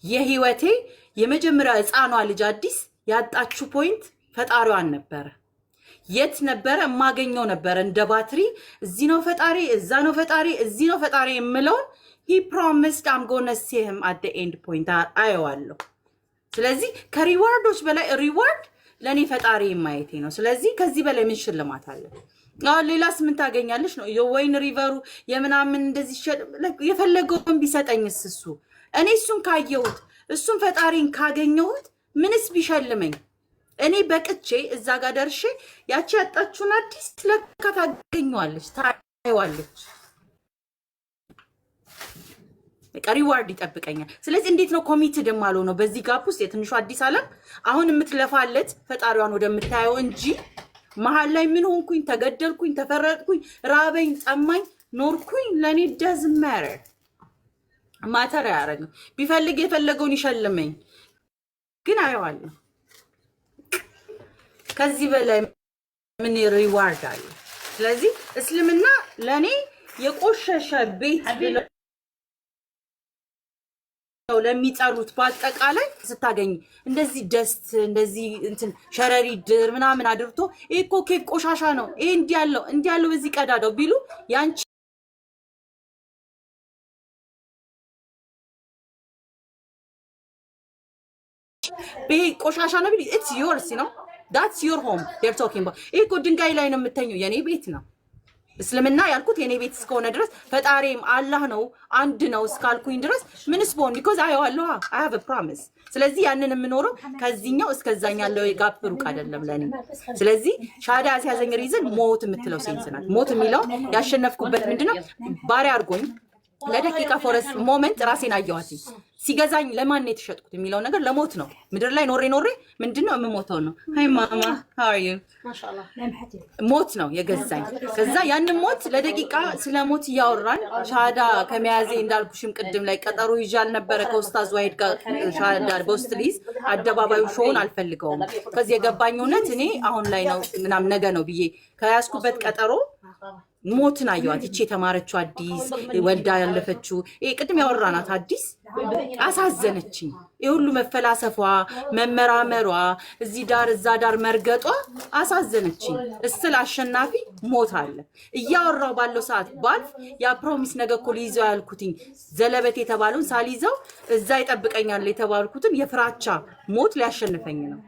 የህይወቴ የመጀመሪያ ህፃኗ ልጅ አዲስ ያጣችው ፖይንት ፈጣሪዋን ነበር። የት ነበር ማገኘው ነበር እንደ ባትሪ እዚህ ነው ፈጣሪ እዛ ነው ፈጣሪ እዚህ ነው ፈጣሪ የምለው he promised I'm going to see him at the end point አየዋለሁ። ስለዚህ ከሪዋርዶች በላይ ሪዋርድ ለኔ ፈጣሪ ማየቴ ነው። ስለዚህ ከዚህ በላይ ምን ሽልማት አለ? ሌላስ ምን ታገኛለሽ ነው? የወይን ሪቨሩ የምናምን እንደዚህ የፈለገውን ቢሰጠኝስ እሱ እኔ እሱን ካየሁት እሱን ፈጣሪን ካገኘሁት ምንስ ቢሸልመኝ? እኔ በቅቼ እዛ ጋር ደርሼ ያቺ ያጣችሁን አዲስ ለካ ታገኘዋለች ታየዋለች። ሪዋርድ ይጠብቀኛል። ስለዚህ እንዴት ነው ኮሚትድ ማለው ነው በዚህ ጋፕ ውስጥ የትንሹ አዲስ ዓለም አሁን የምትለፋለት ፈጣሪዋን ወደምታየው እንጂ መሃል ላይ ምን ሆንኩኝ ተገደልኩኝ ተፈረጥኩኝ ራበኝ ጠማኝ ኖርኩኝ ለኔ doesn't matter ማተር ያረጋል። ቢፈልግ የፈለገውን ይሸልመኝ ግን አየዋለሁ። ከዚህ በላይ ምን ሪዋርድ አለ? ስለዚህ እስልምና ለኔ የቆሸሸ ቤት ብለው ለሚጠሩት በአጠቃላይ ስታገኝ እንደዚህ ደስት እንደዚህ እንትን ሸረሪ ድር ምናምን አድርቶ ይሄ እኮ ኬክ ቆሻሻ ነው ይሄ እንዲያለው በዚህ ቀዳዳው ቢሉ ያንቺ ይሄ ቆሻሻ ነው ቢሉ it's yours you know that's your home they're talking about ይሄ እኮ ድንጋይ ላይ ነው የምተኘው የኔ ቤት ነው። እስልምና ያልኩት የኔ ቤት እስከሆነ ድረስ ፈጣሪም አላህ ነው አንድ ነው እስካልኩኝ ድረስ ምንስ ቢሆን because I have a promise። ስለዚህ ያንን የምኖረው ከዚህኛው እስከዛኛ ያለው የጋፕ ሩቅ አይደለም ለኔ። ስለዚህ ሻዳ ያስያዘኝ ሪዝን ሞት የምትለው ሴንስ ናት። ሞት የሚለው ያሸነፍኩበት ምንድነው ባሪያ አድርጎኝ ለደቂቃ ፎረስ ሞመንት ራሴን አየዋት። ሲገዛኝ ለማን ነው የተሸጥኩት የሚለው ነገር ለሞት ነው። ምድር ላይ ኖሬ ምንድነው የምሞተው ነው። ሃይ ማማ how are you ሞት ነው የገዛኝ። ከዛ ያንን ሞት ለደቂቃ ስለ ሞት እያወራን ሻሃዳ ከመያዜ እንዳልኩሽም ቅድም ላይ ቀጠሮ ይዣል ነበረ ከኡስታዝ ዋሂድ ጋር ሻሃዳ በውስጥ ሊዝ አደባባዩ ሾውን አልፈልገውም። ከዚህ የገባኝ እውነት እኔ አሁን ላይ ነው ምናምን ነገ ነው ብዬ ከያዝኩበት ቀጠሮ ሞትን አየዋት። እቺ የተማረችው አዲስ ወልዳ ያለፈችው ቅድም ያወራናት አዲስ አሳዘነችኝ። የሁሉ መፈላሰፏ መመራመሯ እዚህ ዳር እዛ ዳር መርገጧ አሳዘነችኝ። እስል አሸናፊ ሞት አለ እያወራው ባለው ሰዓት ባልፍ ያ ፕሮሚስ ነገ እኮ ሊይዘው ያልኩትኝ ዘለበት የተባለውን ሳልይዘው እዛ ይጠብቀኛል የተባልኩትን የፍራቻ ሞት ሊያሸንፈኝ ነው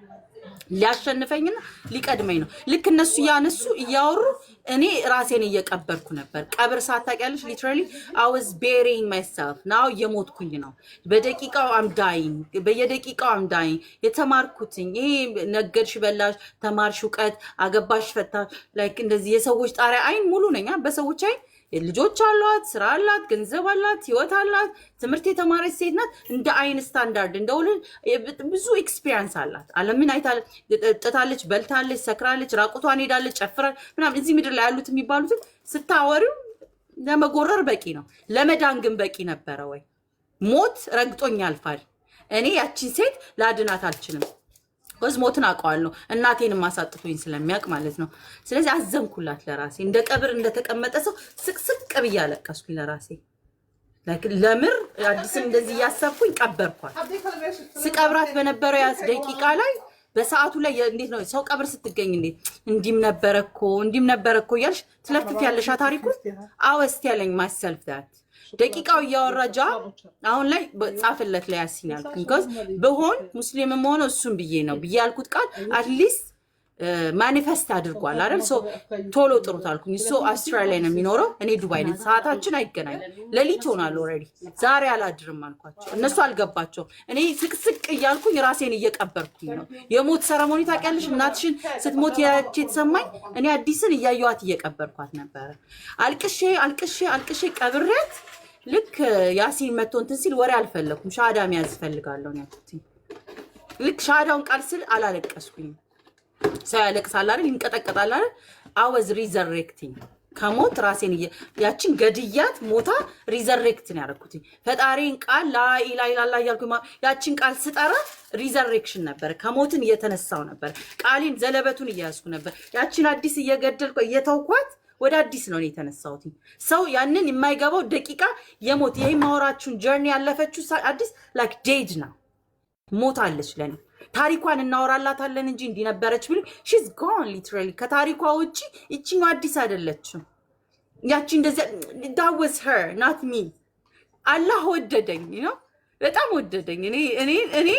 ሊያሸንፈኝና ሊቀድመኝ ነው። ልክ እነሱ ያነሱ እያወሩ እኔ ራሴን እየቀበርኩ ነበር። ቀብር ሳታውቂያለሽ ሊትራሊ I was burying myself now የሞትኩኝ ነው። በደቂቃው I'm dying በየደቂቃው I'm dying የተማርኩትኝ ይሄ ነገርሽ በላሽ ተማርሽ ዕውቀት አገባሽ ፈታሽ ላይክ እንደዚህ የሰዎች ጣሪያ አይን ሙሉ ነኝ በሰዎች አይን ልጆች አሏት ስራ አላት ገንዘብ አላት ህይወት አላት ትምህርት የተማረች ሴት ናት። እንደ አይን ስታንዳርድ እንደውል ብዙ ኤክስፒሪየንስ አላት። ዓለምን አይታለች ጥታለች በልታለች ሰክራለች ራቁቷን ሄዳለች ጨፍራለች ምናምን እዚህ ምድር ላይ ያሉት የሚባሉት ስታወሪው ለመጎረር በቂ ነው። ለመዳን ግን በቂ ነበረ ወይ? ሞት ረግጦኝ ያልፋል። እኔ ያቺን ሴት ላድናት አልችልም። ሞትን አውቀዋለሁ እናቴንም አሳጥቶኝ ስለሚያውቅ ማለት ነው። ስለዚህ አዘንኩላት ለራሴ እንደ ቀብር እንደተቀመጠ ሰው ስቅስቅ ብዬ አለቀስኩኝ ለራሴ። ለምር አዲስም እንደዚህ እያሰብኩኝ ቀበርኳት። ስቀብራት በነበረው ያስ ደቂቃ ላይ በሰዓቱ ላይ እንዴት ነው ሰው ቀብር ስትገኝ እንዴት እንዲም ነበረኮ እያልሽ ትለፍፊያለሽ ታሪኩ አወስት ያለኝ ማሰልፍ ዳት ደቂቃው እያወራጃ አሁን ላይ ጻፍለት ላይ ያሲናል because በሆን ሙስሊምም ሆነ እሱም ብዬ ነው ብዬ ያልኩት ቃል አትሊስት ማኒፌስት አድርጓል አይደል? ሶ ቶሎ ጥሩት አልኩኝ። ሶ አውስትራሊያ ነው የሚኖረው እኔ ዱባይ ነኝ። ሰዓታችን አይገናኝ ለሊት ሆናል ኦሬዲ ዛሬ አላድርም አልኳቸው። እነሱ አልገባቸው። እኔ ስቅስቅ እያልኩኝ ራሴን እየቀበርኩኝ ነው። የሞት ሰረሞኒ ታውቂያለሽ? እናትሽን ስትሞት ያቺ ተሰማኝ። እኔ አዲስን እያየዋት እየቀበርኳት ነበር። አልቅሼ ቀብሬት ልክ ያሲን መጥቶ እንትን ሲል ወሬ አልፈለኩም። ሻሃዳ መያዝ ፈልጋለሁ ነው ያልኩት። ልክ ሻሃዳውን ቃል ስል አላለቀስኩኝ። ሰው ያለቅሳል አይደል? ይንቀጠቀጣል አይደል? I was resurrecting ከሞት ራሴን ያቺን ገድያት ሞታ ሪዘሬክት ነው ያደረኩት። ፈጣሪን ቃል ላኢላሃ ኢላላህ ያልኩማ ያቺን ቃል ስጠራ ሪዘሬክሽን ነበር። ከሞትን እየተነሳው ነበር። ቃሊን ዘለበቱን እያያዝኩ ነበር። ያቺን አዲስ እየገደልኩ እየተውኳት ወደ አዲስ ነው የተነሳሁት። ሰው ያንን የማይገባው ደቂቃ የሞት ይሄ ማወራችሁን ጀርኒ ያለፈችው አዲስ ላይክ ዴድ ነው ሞታለች ለኔ። ታሪኳን እናወራላታለን እንጂ እንዲነበረች ቢሉ she's gone literally ከታሪኳ ውጪ እቺኛው አዲስ አይደለችም። ያቺ እንደዚህ that was her not me አላህ ወደደኝ ነው በጣም ወደደኝ። እኔ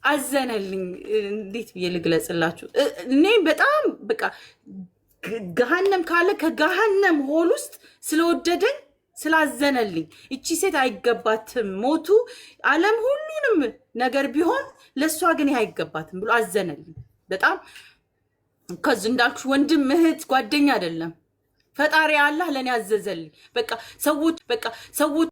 አዘነልኝ። እንዴት ብዬ ልግለጽላችሁ? እኔ በጣም በቃ ገሃነም ካለ ከገሃነም ሆል ውስጥ ስለወደደኝ ስላዘነልኝ እቺ ሴት አይገባትም ሞቱ ዓለም ሁሉንም ነገር ቢሆን ለሷ ግን አይገባትም ብሎ አዘነልኝ በጣም። ከዚ እንዳልኩሽ ወንድም እህት ጓደኛ አይደለም ፈጣሪ አላህ ለኔ አዘዘልኝ። በቃ ሰዎች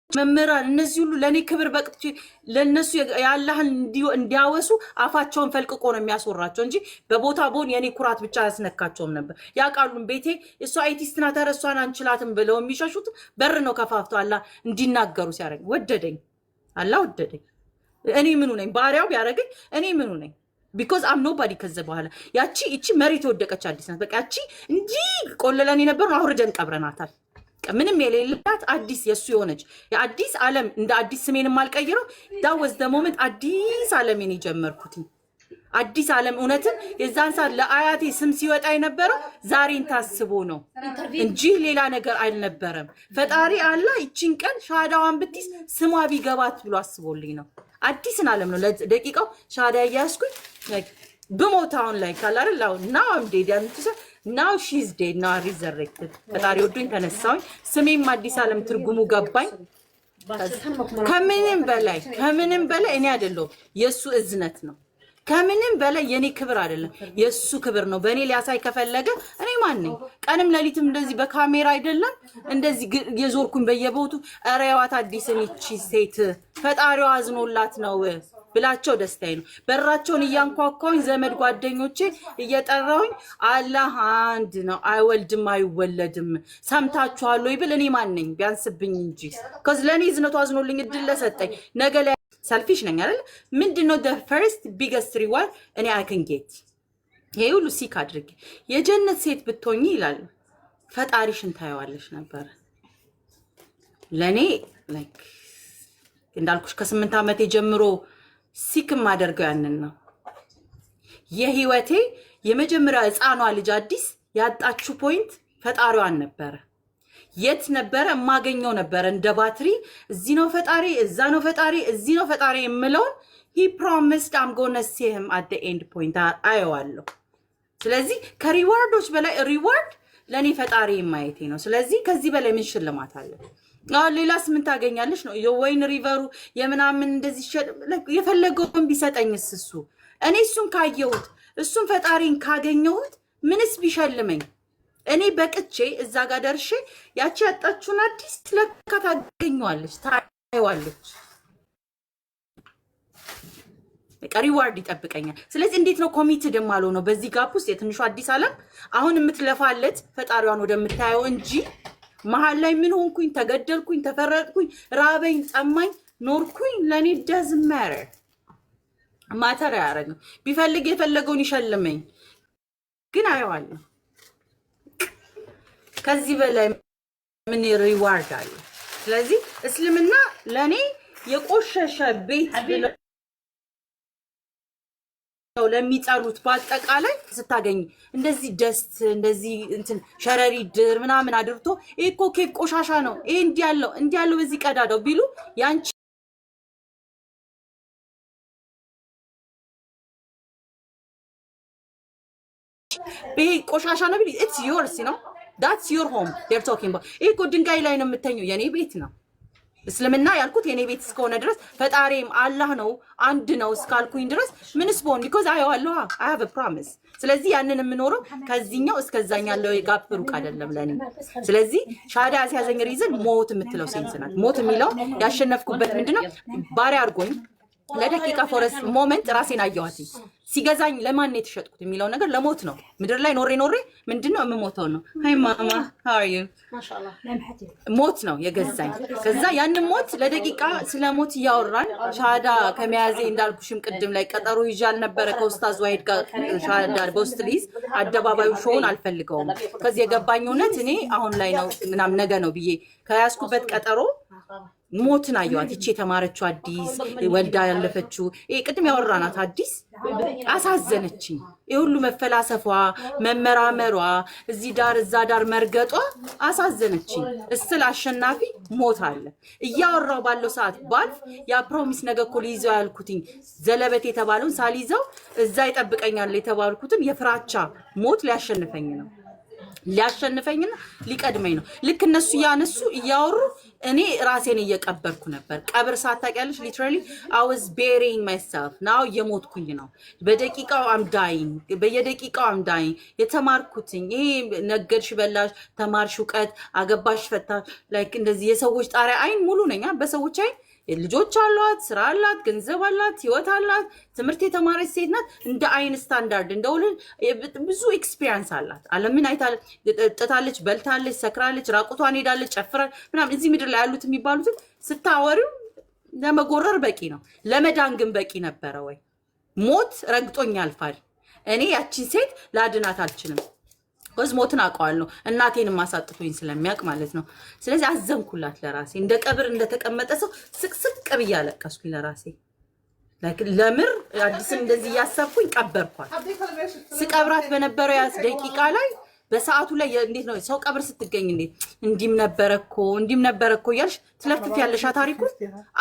መምህራን እነዚህ ሁሉ ለኔ ክብር በቅቼ ለነሱ ያላህን እንዲያወሱ አፋቸውን ፈልቅቆ ነው የሚያስወራቸው እንጂ በቦታ ቦን የኔ ኩራት ብቻ ያስነካቸውም ነበር። ያቃሉን ቤቴ እሷ አይቲስት ናት ተረሷን አንችላትም ብለው የሚሸሹት በር ነው ከፋፍቶ አላህ እንዲናገሩ ሲያረግ ወደደኝ። አላህ ወደደኝ። እኔ ምኑ ነኝ? ባሪያው ቢያረገኝ እኔ ምኑ ነኝ? because I'm nobody ከዛ በኋላ እቺ መሬት ወደቀች አዲስ ናት። በቃ እቺ እንጂ ቆለላን የነበረው አውርደን ቀብረናታል። ምንም የሌላት አዲስ የሱ የሆነች የአዲስ ዓለም እንደ አዲስ ስሜንም አልቀይረው that was the moment አዲስ ዓለምን የጀመርኩት። አዲስ ዓለም እውነትን የዛን ሰዓት ለአያቴ ስም ሲወጣ የነበረው ዛሬን ታስቦ ነው እንጂ ሌላ ነገር አይልነበረም። ፈጣሪ አላህ እቺን ቀን ሻሃዳዋን ብትይዝ ስሟ ቢገባት ብሎ አስቦልኝ ነው። አዲስን ዓለም ነው ለደቂቃው ሻሃዳ ያያስኩኝ በሞታውን ላይ ካላረ now I'm dead now she's dead now resurrected ፈጣሪ ወዶኝ ተነሳውኝ። ስሜም አዲስ ዓለም ትርጉሙ ገባኝ። ከምንም በላይ እኔ አይደለሁ የሱ እዝነት ነው። ከምንም በላይ የኔ ክብር አይደለም የሱ ክብር ነው። በእኔ ሊያሳይ ከፈለገ እኔ ማን ነኝ? ቀንም ሌሊትም እንደዚህ በካሜራ አይደለም እንደዚህ የዞርኩኝ በየቦቱ ኧረ ያዋት አዲስን ይቺ ሴት ፈጣሪዋ አዝኖላት ነው ብላቸው ደስታዬ ነው። በራቸውን እያንኳኳሁኝ ዘመድ ጓደኞቼ እየጠራሁኝ አላህ አንድ ነው አይወልድም አይወለድም ሰምታችኋል ወይ ብል እኔ ማን ነኝ? ቢያንስብኝ እንጂ ከዚ ለኔ ዝነቱ አዝኖልኝ እድል ለሰጠኝ ነገ ላይ ሰልፊሽ ነኝ አይደል? ምንድነው the first biggest reward እኔ I can get ይሄ ሁሉ ሲክ አድርጌ የጀነት ሴት ብትሆኚ ይላል ፈጣሪሽን ታየዋለሽ ነበር። ለኔ ላይክ እንዳልኩሽ ከ8 ዓመቴ ጀምሮ ሲክ ማደርገው ያንን ነው። የህይወቴ የመጀመሪያ ህፃኗ ልጅ አዲስ ያጣችው ፖይንት ፈጣሪዋን ነበር። የት ነበር ማገኘው ነበር እንደ ባትሪ እዚህ ነው ፈጣሪ እዛ ነው ፈጣሪ እዚህ ነው ፈጣሪ የምለው he promised I'm going to see him at the end point አየዋለሁ። ስለዚህ ከሪዋርዶች በላይ ሪዋርድ ለኔ ፈጣሪ ማየቴ ነው። ስለዚህ ከዚህ በላይ ምን ሽልማት አለ? ሌላስ ምን ታገኛለሽ ነው? የወይን ሪቨሩ የምናምን እንደዚህ የፈለገውን ቢሰጠኝስ እሱ እኔ እሱን ካየሁት እሱን ፈጣሪን ካገኘሁት ምንስ ቢሸልመኝ እኔ በቅቼ እዛ ጋር ደርሼ ያቺ ያጣችሁን አዲስ ለካ ታገኘዋለች ታይዋለች። ሪዋርድ ይጠብቀኛል። ስለዚህ እንዴት ነው ኮሚትድ ማለው ነው በዚህ ጋፕ ውስጥ የትንሹ አዲስ ዓለም አሁን የምትለፋለት ፈጣሪዋን ወደምታየው እንጂ መሃል ላይ ምን ሆንኩኝ ተገደልኩኝ ተፈረጥኩኝ ራበኝ ጠማኝ ኖርኩኝ ለኔ doesn't matter ማተር ያረግ ቢፈልግ የፈለገውን ይሸልመኝ ግን አየዋለሁ። ከዚህ በላይ ምን ሪዋርድ አለ? ስለዚህ እስልምና ለኔ የቆሸሸ ቤት ብለው ለሚጠሩት በአጠቃላይ ስታገኝ እንደዚህ ደስት እንደዚህ እንትን ሸረሪ ድር ምናምን አድርቶ እኮ ኬክ ቆሻሻ ነው ይሄ እንዲያለው በዚህ ቀዳዳው ቢሉ ያንቺ ይሄ ቆሻሻ ነው ቢሉ it's yours you know that's your home they're talking about ይሄ እኮ ድንጋይ ላይ ነው የምተኘው የኔ ቤት ነው። እስልምና ያልኩት የኔ ቤት እስከሆነ ድረስ ፈጣሪም አላህ ነው አንድ ነው እስካልኩኝ ድረስ ምንስ ቦን because I have a promise። ስለዚህ ያንን የምኖረው ከዚህኛው እስከዛኛው ያለው ጋፕ ሩቅ አይደለም ለኔ። ስለዚህ ሻዳ ያስያዘኝ ሪዝን ሞት የምትለው ሴንስ ናት። ሞት የሚለው ያሸነፍኩበት ምንድነው ባሪያ አድርጎኝ ለደቂቃ ፎረስ ሞመንት ራሴን አየዋት ሲገዛኝ ለማን ነው የተሸጥኩት የሚለው ነገር ለሞት ነው። ምድር ላይ ኖሬ ምንድነው የምሞተው ነው። ሃይ ማማ how are you ማሻአላህ ሞት ነው የገዛኝ። ከዛ ያንን ሞት ለደቂቃ ስለሞት ያወራን ሻዳ ከመያዜ እንዳልኩሽም ቅድም ላይ ቀጠሮ ይዣል ነበር ከኡስታዝ ዋሂድ ጋር ሻዳ በውስጥ ሊዝ አደባባዩ ሾውን አልፈልገውም። ከዚህ የገባኝ እውነት እኔ አሁን ላይ ነው ምናም ነገ ነው ብዬ ከያዝኩበት ቀጠሮ ሞትን አየዋት። እቺ የተማረችው አዲስ ወልዳ ያለፈችው ቅድም ያወራናት አዲስ አሳዘነችኝ። የሁሉ መፈላሰፏ መመራመሯ እዚህ ዳር እዛ ዳር መርገጧ አሳዘነችኝ። እስል አሸናፊ ሞት አለ እያወራው ባለው ሰዓት ባልፍ ያ ፕሮሚስ ነገ እኮ ሊይዘው ያልኩትኝ ዘለበት የተባለውን ሳልይዘው እዛ ይጠብቀኛል የተባልኩትን የፍራቻ ሞት ሊያሸንፈኝ ነው ሊያሸንፈኝና ሊቀድመኝ ነው። ልክ እነሱ ያነሱ እያወሩ እኔ ራሴን እየቀበርኩ ነበር። ቀብር ሳታውቂያለሽ ሊትራሊ I was burying myself now የሞትኩኝ ነው። በደቂቃው I'm dying በየደቂቃው I'm dying። የተማርኩትኝ ይሄ ነገርሽ በላሽ ተማርሽ ዕውቀት አገባሽ ፈታ ላይክ እንደዚህ የሰዎች ጣሪያ አይን ሙሉ ነኝ በሰዎች አይን ልጆች አሏት ስራ አላት ገንዘብ አላት ህይወት አላት ትምህርት የተማረች ሴት ናት። እንደ አይን ስታንዳርድ እንደውልን ብዙ ኤክስፒሪየንስ አላት። ዓለምን አይታለች ጥታለች በልታለች ሰክራለች ራቁቷን ሄዳለች ጨፍራለች ምናምን እዚህ ምድር ላይ ያሉት የሚባሉት ስታወሪው ለመጎረር በቂ ነው። ለመዳን ግን በቂ ነበረ ወይ? ሞት ረግጦኝ ያልፋል። እኔ ያቺን ሴት ላድናት አልችልም። ሞትን አውቀዋለሁ እናቴንም ማሳጥቶኝ ስለሚያውቅ ማለት ነው። ስለዚህ አዘንኩላት ለራሴ እንደ ቀብር እንደተቀመጠ ሰው ስቅስቅ ብዬ አለቀስኩኝ ለራሴ። ለምር አዲስን እንደዚህ ያሰብኩኝ ቀበርኳት። ስቀብራት በነበረው ያ ደቂቃ ላይ በሰዓቱ ላይ እንዴት ነው ሰው ቀብር ስትገኝ እንዴት እንዲም ነበረኮ እያልሽ ትለፍፍ ያለሽ ታሪኩ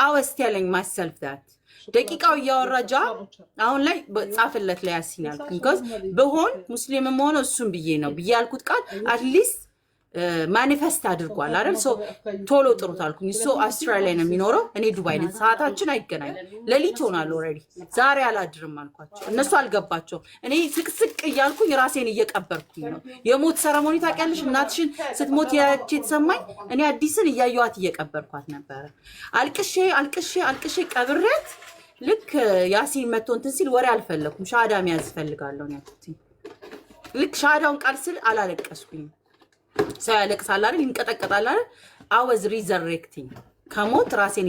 አወስት ያለኝ ማሰልፍ ዳት ደቂቃው ያወራጃ አሁን ላይ ጻፈለት ላይ ያሲናል because በሆን ሙስሊምም ሆነ እሱም ብዬ ነው ብዬ ያልኩት ቃል at least ማኒፌስት አድርጓል አይደል? ቶሎ ጥሩት አልኩኝ። አውስትራሊያ ነው የሚኖረው፣ እኔ ዱባይ ነኝ። ሰዓታችን አይገናኝ። ሌሊት ሆናል ኦልሬዲ። ዛሬ አላድርም አልኳቸው። እነሱ አልገባቸውም። እኔ ስቅስቅ እያልኩኝ ራሴን እየቀበርኩኝ ነው። የሞት ሰረሞኒ ታውቂያለሽ? እናትሽን ስትሞት ያቺ የተሰማኝ እኔ አዲስን እያየኋት እየቀበርኳት ነበረ። አልቅሼ ቀብሬት ልክ ያሲን መጥቶ እንትን ሲል ወሬ አልፈለኩም። ሻሃዳ መያዝ እፈልጋለሁ ነው ያልኩት። ልክ ሻሃዳውን ቃል ስል አላለቀስኩኝ። ሰው ያለቅሳል አይደል? ይንቀጠቀጣል አይደል? አወዝ ሪዘሬክቲንግ ከሞት ራሴን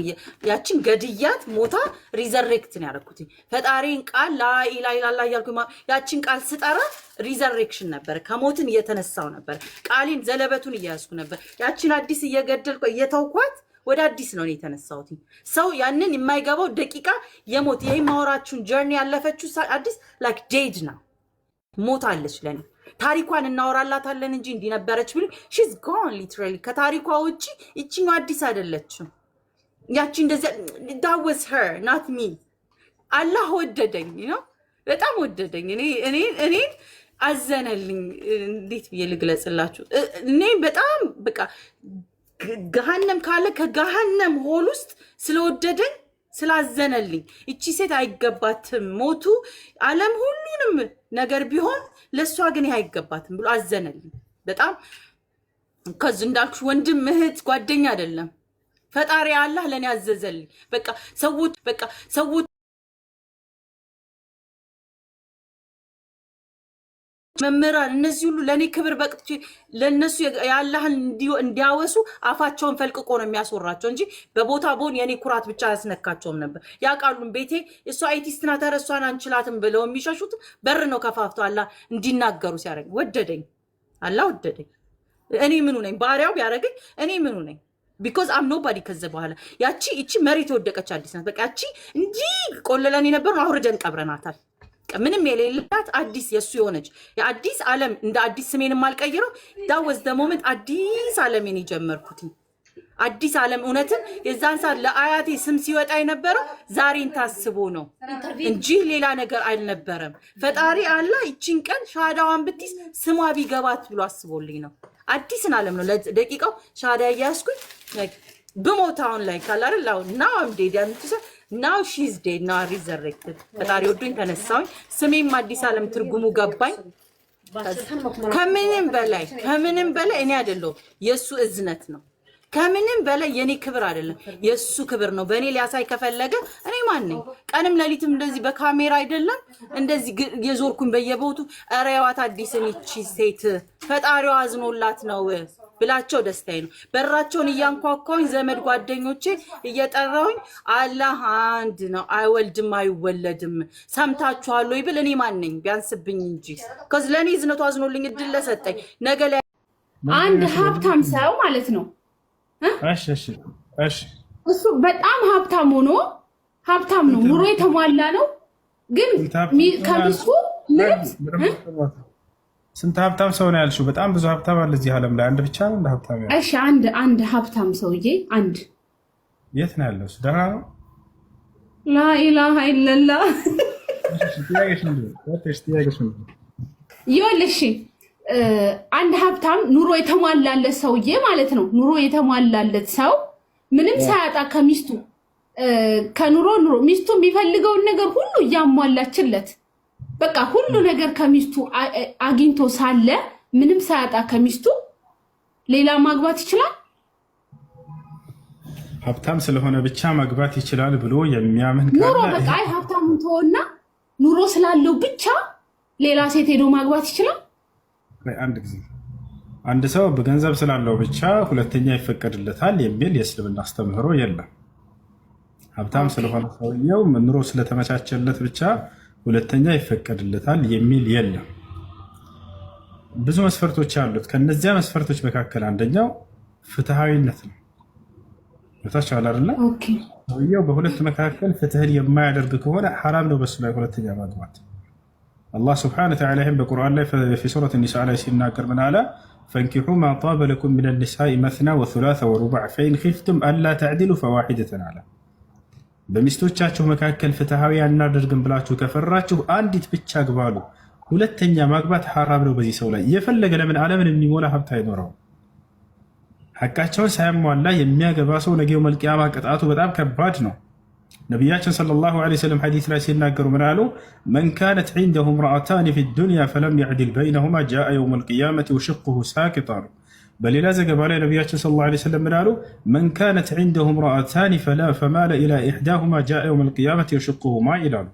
ያችን ገድያት ሞታ ሪዘሬክት ነው ያደረኩት። ፈጣሪን ቃል ላኢላሃ ኢላላህ እያልኩ ያችን ቃል ስጠራ ሪዘሬክሽን ነበር። ከሞትን እየተነሳው ነበር። ቃሌን ዘለበቱን እያያዝኩ ነበር። ያችን አዲስ እየገደልኩ እየተውኳት ወደ አዲስ ነው የተነሳሁት። ሰው ያንን የማይገባው ደቂቃ የሞት ይሄ ማወራችሁን ጀርኒ ያለፈችው አዲስ ላይክ ዴድ ነው። ሞታለች ለኔ። ታሪኳን እናወራላታለን እንጂ እንዲነበረች ብሎ she's gone literally ከታሪኳ ውጪ እቺኛው አዲስ አይደለችም። ያቺ እንደዚህ that was her not me። አላህ ወደደኝ ነው በጣም ወደደኝ። እኔ አዘነልኝ። እንዴት ብዬ ልግለጽላችሁ? እኔ በጣም በቃ ገሃነም ካለ ከገሃነም ሆል ውስጥ ስለወደደኝ ስላዘነልኝ እቺ ሴት አይገባትም ሞቱ ዓለም ሁሉንም ነገር ቢሆን ለሷ ግን አይገባትም ብሎ አዘነልኝ በጣም። ከዚህ እንዳልኩሽ ወንድም እህት ጓደኛ አይደለም ፈጣሪ አላህ ለኔ አዘዘልኝ። በቃ ሰዎች መምህራን እነዚህ ሁሉ ለኔ ክብር በቅቼ ለነሱ ያላህን እንዲያወሱ አፋቸውን ፈልቅቆ ነው የሚያስወራቸው እንጂ በቦታ ቦን የኔ ኩራት ብቻ ያስነካቸውም ነበር። ያቃሉን ቤቴ እሷ አይቲስት ናት ተረሷን አንችላትም ብለው የሚሸሹት በር ነው ከፋፍቶ አላህ እንዲናገሩ ሲያደርግ ወደደኝ። አላህ ወደደኝ። እኔ ምኑ ነኝ? ባሪያው ቢያደርገኝ እኔ ምኑ ነኝ? because I'm nobody ከዛ በኋላ እቺ መሬት ወደቀች አዲስ ናት። በቃ እቺ እንጂ ቆለለን ነበር አውርደን ቀብረናታል። ምንም የሌላት አዲስ የሱ የሆነች የአዲስ ዓለም እንደ አዲስ ስሜን ማልቀይረው that was the moment አዲስ ዓለምን የጀመርኩት። አዲስ ዓለም እውነትን የዛን ሰዓት ለአያቴ ስም ሲወጣ የነበረው ዛሬን ታስቦ ነው እንጂ ሌላ ነገር አልነበረም። ፈጣሪ አላህ እቺን ቀን ሻሃዳዋን ብትይዝ ስሟ ቢገባት ብሎ አስቦልኝ ነው። አዲስን ዓለም ነው ለደቂቃው ሻሃዳ ያያስኩኝ በሞታውን ላይ ካላረላው now I'm dead now she's dead now resurrected ፈጣሪ ወዶኝ ተነሳውኝ። ስሜም አዲስ ዓለም ትርጉሙ ገባኝ። ከምንም በላይ እኔ አይደለም የሱ እዝነት ነው። ከምንም በላይ የኔ ክብር አይደለም የሱ ክብር ነው። በእኔ ሊያሳይ ከፈለገ እኔ ማን ነኝ? ቀንም ለሊትም እንደዚህ በካሜራ አይደለም እንደዚህ የዞርኩኝ በየቦቱ አሬዋት አዲስን እቺ ሴት ፈጣሪዋ አዝኖላት ነው ብላቸው ደስታዬ ነው። በራቸውን እያንኳኳኝ ዘመድ ጓደኞቼ እየጠራውኝ አላህ አንድ ነው አይወልድም አይወለድም ሰምታችኋል ወይ ብል እኔ ማን ነኝ? ቢያንስብኝ እንጂ ከዚ ለኔ ዝነቱ አዝኖልኝ እድል ለሰጠኝ ነገ ላይ አንድ ሀብታም ሰው ማለት ነው። እሺ እሱ በጣም ሀብታም ሆኖ ሀብታም ነው ኑሮ የተሟላ ነው። ግን ከብሱ ስንት ሀብታም ሰው ነው ያልሽው? በጣም ብዙ ሀብታም አለ እዚህ ዓለም ላይ። አንድ ብቻ ነው እንደ ሀብታም ያለው? እሺ አንድ ሀብታም ሰውዬ አንድ የት ነው ያለው? ደህና ነው? ላኢላሃ ኢለላህ ይኸውልሽ አንድ ሀብታም ኑሮ የተሟላለት ሰውዬ ማለት ነው። ኑሮ የተሟላለት ሰው ምንም ሳያጣ ከሚስቱ ከኑሮ ሚስቱ የሚፈልገውን ነገር ሁሉ እያሟላችለት በቃ ሁሉ ነገር ከሚስቱ አግኝቶ ሳለ ምንም ሳያጣ ከሚስቱ ሌላ ማግባት ይችላል? ሀብታም ስለሆነ ብቻ ማግባት ይችላል ብሎ የሚያምን ካለ ኑሮ በቃ ሀብታም ተወና ኑሮ ስላለው ብቻ ሌላ ሴት ሄዶ ማግባት ይችላል? አንድ ጊዜ አንድ ሰው በገንዘብ ስላለው ብቻ ሁለተኛ ይፈቀድለታል የሚል የእስልምና አስተምህሮ የለም። ሀብታም ስለሆነ ሰውየው ኑሮ ስለተመቻቸለት ብቻ ሁለተኛ ይፈቀድለታል የሚል የለም። ብዙ መስፈርቶች አሉት። ከነዚያ መስፈርቶች መካከል አንደኛው ፍትሃዊነት ነው። ታቻለ አይደለ? ሰውየው በሁለት መካከል ፍትህን የማያደርግ ከሆነ ሐራም ነው በሱ ላይ ሁለተኛ ማግባት። አላህ ስብሐነሁ ወተዓላ በቁርአን ላይ በሱረት ኒሳ ላይ ሲናገር ምን አለ? ፈንኪሑ ማ ጣበ ለኩም ሚነ ኒሳኢ መስና ወሱላሰ ወሩባዕ ፈኢን ኺፍቱም አላ ተዕዲሉ ፈዋሒደተን አለ። በሚስቶቻችሁ መካከል ፍትሃዊ አናደርግም ብላችሁ ከፈራችሁ አንዲት ብቻ ግባሉ። ሁለተኛ ማግባት ሐራም ነው በዚህ ሰው ላይ። የፈለገ ለምን ዓለምን የሚሞላ ሀብት አይኖረውም። ሐቃቸውን ሳያሟላ የሚያገባ ሰው ነገው መልቂያማ ቅጣቱ በጣም ከባድ ነው። ነቢያችን ሰለላሁ ዐለይሂ ወሰለም ሐዲስ ላይ ሲናገሩ ምን አሉ? መን ካነት ዒንደሁ እምረአታኒ ፊ ዱንያ ፈለም የዕድል በይነሁማ ጃአ የውመል ቂያመቲ ወሽቁሁ ሳቂጣ። በሌላ ዘገባ ላይ ነቢያችን ሰለላሁ ዐለይሂ ወሰለም ምን አሉ? መን ካነት ዒንደሁ እምረአታኒ ፈማለ ኢላ ኢሕዳሁማ ጃአ የውመል ቂያመቲ ወሽቁሁ ማኢል አሉ።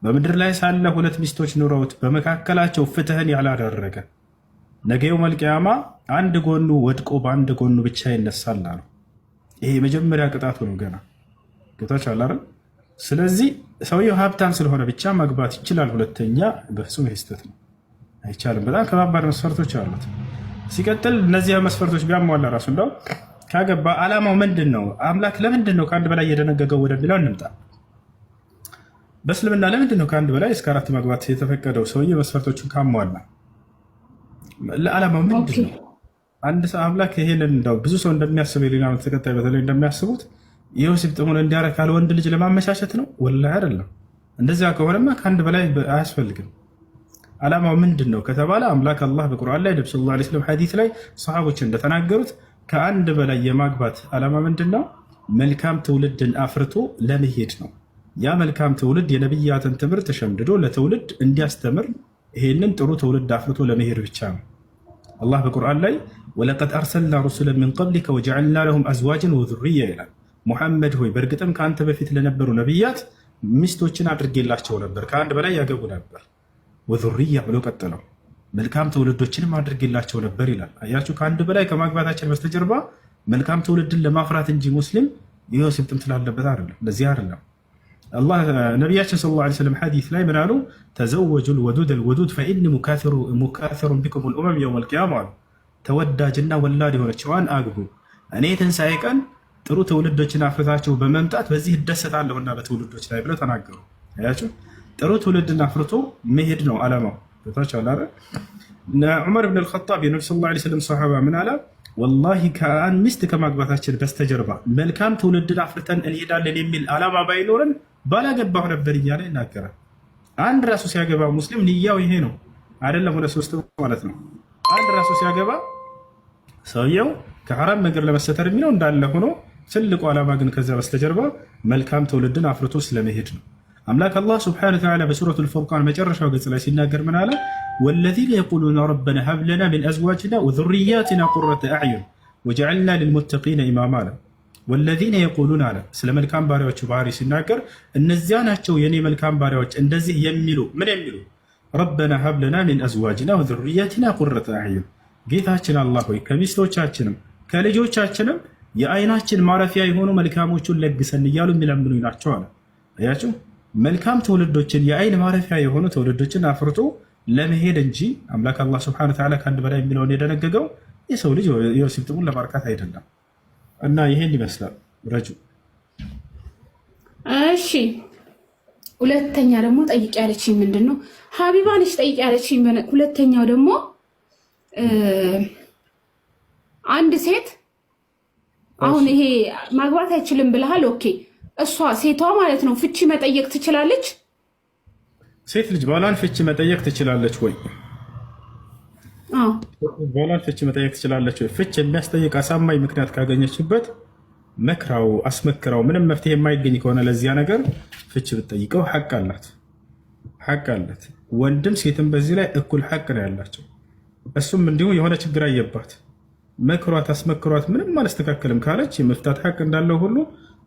በምድር ላይ ሳለ ሁለት ሚስቶች ኑረውት በመካከላቸው ፍትህን ያላደረገ ነገ የውመል ቂያማ አንድ ጎኑ ወድቆ በአንድ ጎኑ ብቻ ይነሳል አሉ። ይሄ የመጀመሪያ ቅጣቱ ነው ገና ጌታችን አለ። ስለዚህ ሰውየው ሀብታም ስለሆነ ብቻ ማግባት ይችላል። ሁለተኛ በፍጹም ስህተት ነው፣ አይቻልም። በጣም ከባባድ መስፈርቶች አሉት። ሲቀጥል እነዚያ መስፈርቶች ቢያሟላ ራሱ እንደው ካገባ ዓላማው ምንድን ነው? አምላክ ለምንድን ነው ከአንድ በላይ የደነገገው ወደሚለው እንምጣ። በእስልምና ለምንድን ነው ከአንድ በላይ እስከ 4 ማግባት የተፈቀደው? ሰውዬ መስፈርቶችን ካሟላ ለዓላማው ምንድን ነው? አንድ ሰው አምላክ ይሄንን እንደው ብዙ ሰው እንደሚያስበው የሌላ እምነት ተከታይ በተለይ እንደሚያስቡት የወሲብ ጥሙን እንዲያረካ ለወንድ ልጅ ለማመቻቸት ነው። ወላሂ አይደለም። እንደዚያ ከሆነማ ከአንድ በላይ አያስፈልግም። ዓላማው ምንድን ነው ከተባለ አምላክ አላህ በቁርአን ላይ ነብዩ ሰለላሁ ዐለይሂ ወሰለም ሐዲስ ላይ ሰሃቦች እንደተናገሩት ከአንድ በላይ የማግባት ዓላማ ምንድን ነው? መልካም ትውልድን አፍርቶ ለመሄድ ነው። ያ መልካም ትውልድ የነብያትን ትምህርት ተሸምድዶ ለትውልድ እንዲያስተምር ይሄንን ጥሩ ትውልድ አፍርቶ ለመሄድ ብቻ ነው። አላህ በቁርአን ላይ ወለቀድ አርሰልና ሩሱለን ሚን ቀብሊከ ወጀዐልና ለሁም አዝዋጅን ወዙርያ ይላል። ሙሐመድ ሆይ በእርግጥም ከአንተ በፊት ለነበሩ ነቢያት ሚስቶችን አድርጌላቸው ነበር፣ ከአንድ በላይ ያገቡ ነበር። ወዙርያ ብሎ ቀጥለው መልካም ትውልዶችንም አድርጌላቸው ነበር ይላል። አያችሁ፣ ከአንድ በላይ ከማግባታችን በስተጀርባ መልካም ትውልድን ለማፍራት እንጂ ሙስሊም የወሲብ ጥም ስላለበት አይደለም። ለዚህ አይደለም አላህ ነቢያችን ሰለላሁ ዐለይሂ ወሰለም ሐዲስ ላይ ምን አሉ? ተዘወጁል ወዱደል ወዱድ ፈኢኒ ሙካሲሩን ቢኩሙል ኡመም የውመል ቂያማ አሉ። ተወዳጅና ወላድ የሆነችዋን አግቡ፣ እኔ ትንሣኤ ቀን ጥሩ ትውልዶችን አፍርታችሁ በመምጣት በዚህ እደሰታለሁና በትውልዶች ላይ ብለው ተናገሩ። አያችሁ፣ ጥሩ ትውልድን አፍርቶ መሄድ ነው ዓላማው። ቦታች አለ። ዑመር ብን አልኸጣብ የነብዩ ሰለላሁ ዐለይሂ ወሰለም ሰሃባ ምን አለ? ወላሂ ከአንድ ሚስት ከማግባታችን በስተጀርባ መልካም ትውልድን አፍርተን እንሄዳለን የሚል ዓላማ ባይኖረን ባላገባሁ ነበር እያለ ይናገራል። አንድ ራሱ ሲያገባ ሙስሊም ንያው ይሄ ነው አይደለም፣ 2-3 ማለት ነው። አንድ ራሱ ሲያገባ ሰውየው ከሐራም ነገር ለመሰተር የሚለው እንዳለ ሆኖ ትልቁ ዓላማ ግን ከዛ በስተጀርባ መልካም ትውልድን አፍርቶ ስለመሄድ ነው። አምላክ አላህ ሱብሓነሁ ወተዓላ በሱረቱል ፉርቃን መጨረሻው ገጽ ላይ ሲናገር ምን አለ? ወለዚነ የቁሉነ ረበና ሀብ ለና ሚን አዝዋጅና ወዙርያቲና ቁረተ አዕዩን ወጀዐልና ሊልሙተቂነ ኢማማ አለ። ወለዚነ የቁሉን አለ ስለ መልካም ባሪያዎቹ ባህሪ ሲናገር እነዚያ ናቸው የኔ መልካም ባሪያዎች እንደዚህ የሚሉ ምን የሚሉ? ረበና ሀብ ለና ሚን አዝዋጅና ወዙርያቲና ቁረተ አዕዩን፣ ጌታችን አላህ ሆይ ከሚስቶቻችንም ከልጆቻችንም የአይናችን ማረፊያ የሆኑ መልካሞቹን ለግሰን እያሉ የሚለምኑ ናቸው አለ። አያችሁ፣ መልካም ትውልዶችን የአይን ማረፊያ የሆኑ ትውልዶችን አፍርቶ ለመሄድ እንጂ አምላክ አላህ ሱብሓነሁ ወተዓላ ከአንድ በላይ የሚለውን የደነገገው የሰው ልጅ የወሲብ ጥሙን ለማርካት አይደለም። እና ይሄን ይመስላል ረጁ። እሺ፣ ሁለተኛ ደግሞ ጠይቅ ያለችኝ ምንድን ነው? ሀቢባ ነች ጠይቅ ያለችኝ። ሁለተኛው ደግሞ አንድ ሴት አሁን ይሄ ማግባት አይችልም ብለሃል። ኦኬ፣ እሷ ሴቷ ማለት ነው ፍቺ መጠየቅ ትችላለች? ሴት ልጅ ባሏን ፍቺ መጠየቅ ትችላለች ወይ? ባሏን ፍቺ መጠየቅ ትችላለች ወይ? ፍቺ የሚያስጠይቅ አሳማኝ ምክንያት ካገኘችበት መክራው አስመክራው ምንም መፍትሄ የማይገኝ ከሆነ ለዚያ ነገር ፍቺ ብትጠይቀው ሐቅ አላት፣ ሐቅ አላት። ወንድም ሴትም በዚህ ላይ እኩል ሐቅ ነው ያላቸው። እሱም እንዲሁ የሆነ ችግር አየባት መክሯት አስመክሯት ምንም አልስተካከልም ካለች የመፍታት ሐቅ እንዳለው ሁሉ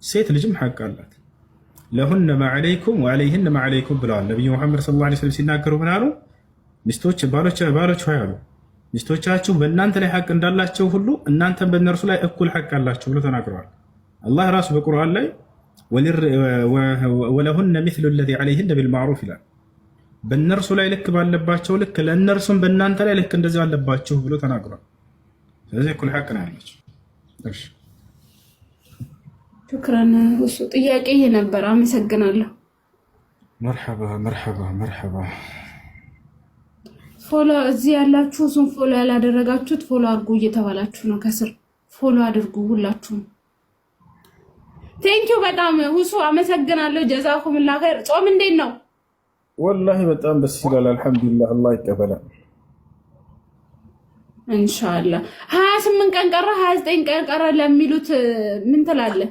ሴት ልጅም ሐቅ አላት። ለሁነ ማ ዐለይኩም ወዐለይሂነ ማ ዐለይኩም ብለዋል ነቢዩ ሙሐመድ ሰለላሁ ዐለይሂ ወሰለም ሲናገሩ ምን አሉ? ሚስቶች ባሎች ሆይ አሉ ሚስቶቻችሁ በእናንተ ላይ ሐቅ እንዳላቸው ሁሉ እናንተም በእነርሱ ላይ እኩል ሐቅ አላቸው ብሎ ተናግረዋል። አላህ ራሱ በቁርአን ላይ ወለሁነ ሚስሉ ለዚ ዐለይሂነ ቢልማዕሩፍ ይላል። በእነርሱ ላይ ልክ ባለባቸው ልክ ለእነርሱም በእናንተ ላይ ልክ እንደዚህ አለባቸው ብሎ ተናግሯል። ስለዚህ እኩል ሐቅ ነው ያላቸው። እሺ ሽክራን። እሱ ጥያቄ ይሄ ነበር። አመሰግናለሁ። መርሐባ መርሐባ መርሐባ። ፎሎ እዚህ ያላችሁ እሱን ፎሎ ያላደረጋችሁት ፎሎ አድርጉ እየተባላችሁ ነው። ከስር ፎሎ አድርጉ ሁላችሁም። ቴንኪው በጣም ውሱ አመሰግናለሁ። ጀዛኩሙላህ ኸይር። ጾም እንዴት ነው? ወላሂ በጣም ደስ ይላል። አልሐምዱሊላህ አላህ ይቀበላል። ኢንሻአላህ 28 ቀን ቀረ 29 ቀን ቀረ ለሚሉት ምን ትላለህ?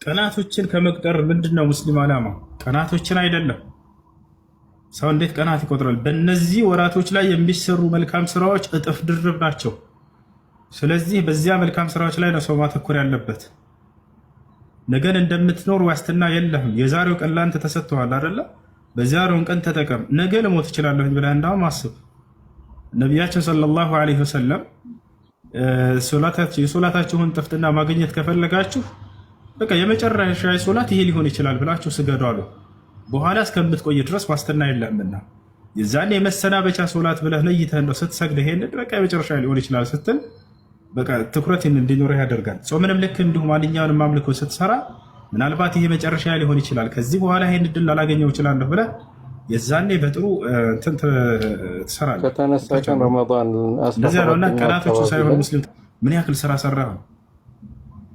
ቀናቶችን ከመቁጠር ምንድነው ሙስሊም ዓላማ? ቀናቶችን አይደለም። ሰው እንዴት ቀናት ይቆጥራል? በእነዚህ ወራቶች ላይ የሚሰሩ መልካም ስራዎች እጥፍ ድርብ ናቸው። ስለዚህ በዚያ መልካም ስራዎች ላይ ነው ሰው ማተኮር ያለበት። ነገን እንደምትኖር ዋስትና የለህም። የዛሬው ቀን ላንተ ተሰጥቷል አይደለ? በዛሬውን ቀን ተጠቀም። ነገ ልሞት እችላለሁ ብለህ እንዳውም አስብ። ነቢያችን ሰለላሁ ዐለይሂ ወሰለም የሶላታችሁን ጥፍጥና ማግኘት ከፈለጋችሁ በቃ የመጨረሻ ሶላት ይሄ ሊሆን ይችላል ብላችሁ ስገዱ አሉ። በኋላ እስከምትቆይ ድረስ ዋስትና የለምና የዛኔ የመሰናበቻ ሶላት ብለህ ነይተህ እንደው ስትሰግድ ይሄን በቃ የመጨረሻ ሊሆን ይችላል ስትል በቃ ትኩረት እንዲኖርህ ያደርጋል። ጾምንም ልክ እንዲሁ ማንኛውንም አምልኮ ስትሰራ ምናልባት ይሄ መጨረሻ ሊሆን ይችላል፣ ከዚህ በኋላ ይሄን እድል ላላገኘው እችላለሁ ብለህ የዛኔ በጥሩ እንትን ትሰራለህ። ከተነሳ ቀን ረመዳን እንደዚያ ነውና ቀናቶቹ ሳይሆን ሙስሊም ምን ያክል ስራ ሰራህ፣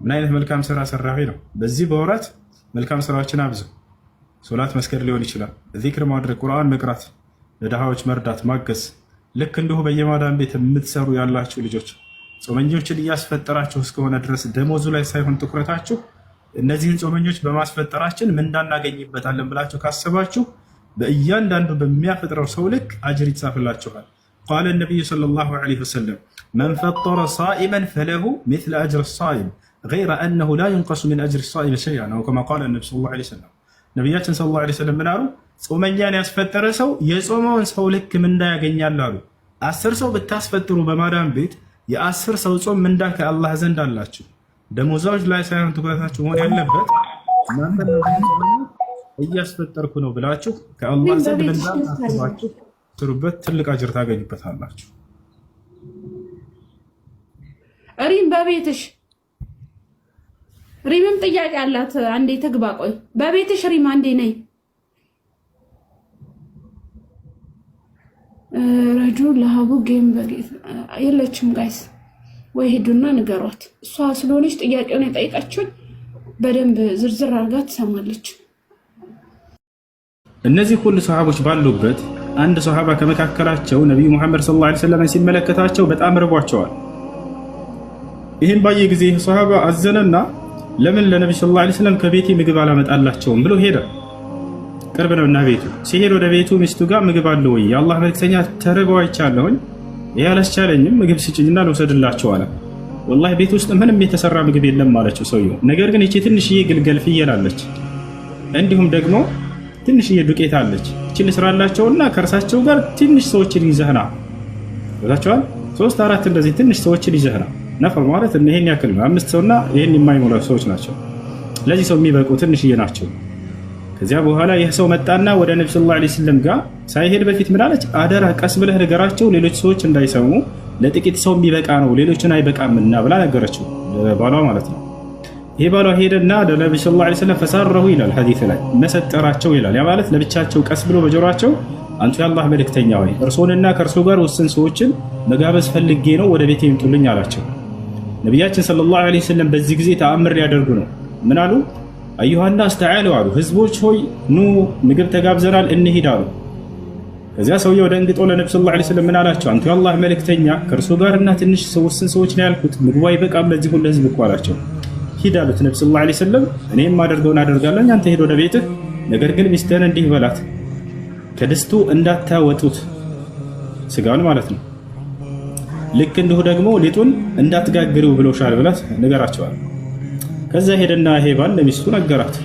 ምን አይነት መልካም ስራ ሰራህ ነው። በዚህ በወራት መልካም ስራዎችን አብዙ። ሶላት መስገድ ሊሆን ይችላል፣ ዚክር ማድረግ፣ ቁርአን መቅራት፣ ለድሃዎች መርዳት፣ ማገዝ። ልክ እንዲሁ በየማዳን ቤት የምትሰሩ ያላችሁ ልጆች ጾመኞችን እያስፈጠራችሁ እስከሆነ ድረስ ደሞዙ ላይ ሳይሆን ትኩረታችሁ እነዚህን ጾመኞች በማስፈጠራችን ምን እንዳናገኝበታለን ብላችሁ ካሰባችሁ በእያንዳንዱ በሚያፈጥረው ሰው ልክ አጅር ይጻፍላችኋል። ቃለ ነቢዩ ሰለላሁ ዐለይሂ ወሰለም መን ፈጠረ ሳኢመን ፈለሁ ሚስለ አጅር ሳኢም ገይረ አነሁ ላ ዩንቀሱ ሚን አጅር ሳኢም ሸይአን አው ከማ ቃለ ነቢ ሰለላሁ ዐለይሂ ወሰለም። ነቢያችን ሰለላሁ ዐለይሂ ወሰለም ምን አሉ? ጾመኛን ያስፈጠረ ሰው የጾመውን ሰው ልክ ምንዳ ያገኛል አሉ። 10 ሰው ብታስፈጥሩ በማዳን ቤት የ10 ሰው ጾም ምንዳ ከአላህ ዘንድ አላችሁ። ደሞዛዎች ላይ ሳይሆን ትኩረታችሁ መሆን ያለበት እናንተ እያስፈጠርኩ ነው ብላችሁ ከአላህ ዘንድ ምንዳ ታስባችሁ ስሩበት፣ ትልቅ አጅር ታገኙበታላችሁ። ሪም በቤትሽ ሪምም ጥያቄ አላት። አንዴ ትግባ። ቆይ በቤትሽ ሪም አንዴ ነይ። ረጁ ለሀቡ ጌም በጌት የለችም ጋይስ፣ ወይ ሄዱና ንገሯት። እሷ ስለሆነች ጥያቄውን የጠይቃችሁኝ በደንብ ዝርዝር አድርጋ ትሰማለች። እነዚህ ሁሉ ሰሃቦች ባሉበት አንድ ሰሃባ ከመካከላቸው ነቢዩ ሙሐመድ ሰለላሁ ዐለይሂ ወሰለም ሲመለከታቸው በጣም ርቧቸዋል። ይህን ባየ ጊዜ ሰሃባ አዘነና ለምን ለነቢዩ ሰለላሁ ዐለይሂ ወሰለም ከቤቴ ምግብ አላመጣላቸውም ብሎ ሄደ። ቅርብ ነውና ቤቱ ሲሄድ ወደ ቤቱ ሚስቱ ጋር ምግብ አለ ወይ? የአላህ መልክተኛ ተርበው አይቻለሁኝ፣ ይህ አላስቻለኝም፣ ምግብ ስጭኝና ልውሰድላቸው አለ። ወላሂ ቤት ውስጥ ምንም የተሰራ ምግብ የለም አለችው ሰውየው። ነገር ግን ይቺ ትንሽዬ ግልገል ፍየል አለች፣ እንዲሁም ደግሞ ትንሽዬ ዱቄት አለች። እቺን ስራላቸውና ከእርሳቸው ጋር ትንሽ ሰዎችን ይዘህና ወታቸዋል 3 4 እንደዚህ ትንሽ ሰዎችን ይዘህና ነፈር ማለት ይሄን ያክል ነው። 5 ሰውና ይሄን የማይሞላ ሰዎች ናቸው። ለዚህ ሰው የሚበቁ ትንሽዬ ናቸው። ከዚያ በኋላ ይህ ሰው መጣና ወደ ነብዩ ሰለላሁ ዐለይሂ ወሰለም ጋር ሳይሄድ በፊት ምን አለች? አደራ ቀስ ብለህ ንገራቸው፣ ሌሎች ሰዎች እንዳይሰሙ፣ ለጥቂት ሰው የሚበቃ ነው ሌሎችን አይበቃምና ብላ ነገረችው፣ ባሏ ማለት ነው። ይሄ ባሏ ሄደና ለነብዩ ሰለላሁ ዐለይሂ ወሰለም ፈሳረሁ ይላል ሐዲስ ላይ መሰጠራቸው ይላል። ያ ማለት ለብቻቸው ቀስ ብሎ በጆሯቸው አንተ የአላህ መልእክተኛ ሆይ እርሶንና ከእርሶ ጋር ውስን ሰዎችን መጋበዝ ፈልጌ ነው ወደ ቤቴ ይምጡልኝ አላቸው። ነቢያችን ሰለላሁ ዐለይሂ ወሰለም በዚህ ጊዜ ተአምር ያደርጉ ነው። ምን አሉ? አዩሃናስ ተዓሉ አሉ፣ ህዝቦች ሆይ ኑ ምግብ ተጋብዘናል እንሂድ አሉ። ከዚያ ሰውየው ደንግጦ ለነብዩ ሰለላሁ ዐለይሂ ወሰለም ምን አላቸው? አንተ የአላህ መልእክተኛ ከእርሶ ጋርና ትንሽ ውስን ሰዎች ነው ያልኩት፣ ምግቡ አይበቃም ለዚህ ሁሉ ህዝብ እኮ አላቸው። ሂድ አሉት ነብዩ ሰለላሁ ዐለይሂ ወሰለም። እኔም አደርገውን አደርጋለሁ፣ አንተ ሂድ ወደ ቤትህ፣ ነገር ግን ሚስትህን እንዲህ በላት ከድስቱ እንዳታወጡት ስጋውን ማለት ነው። ልክ እንዲሁ ደግሞ ሊጡን እንዳትጋግሪው ብሎሻል ብላት ነገራቸዋል። ከዛ ሄደና ይሄ ባል ለሚስቱ ነገራት።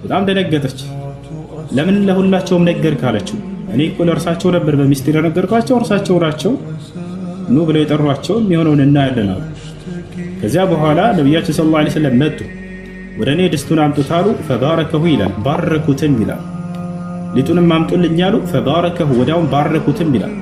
በጣም ደነገጠች። ለምን ለሁላቸውም ነገር ካለችው? እኔ እኮ ለእርሳቸው ነበር በሚስት የነገርኳቸው፣ እርሳቸው ናቸው ኑ ብለው የጠሯቸው፣ የሚሆነውን እናያለን አሉ። ከዚያ በኋላ ነቢያችን ሰለላሁ ዐለይሂ ወሰለም መጡ። ወደ እኔ ድስቱን አምጡት አሉ። ፈባረከሁ ይላል፣ ባረኩትም ይላል። ሊጡንም አምጡልኝ አሉ። ፈባረከሁ ወዲያውም ባረኩትም ይላል።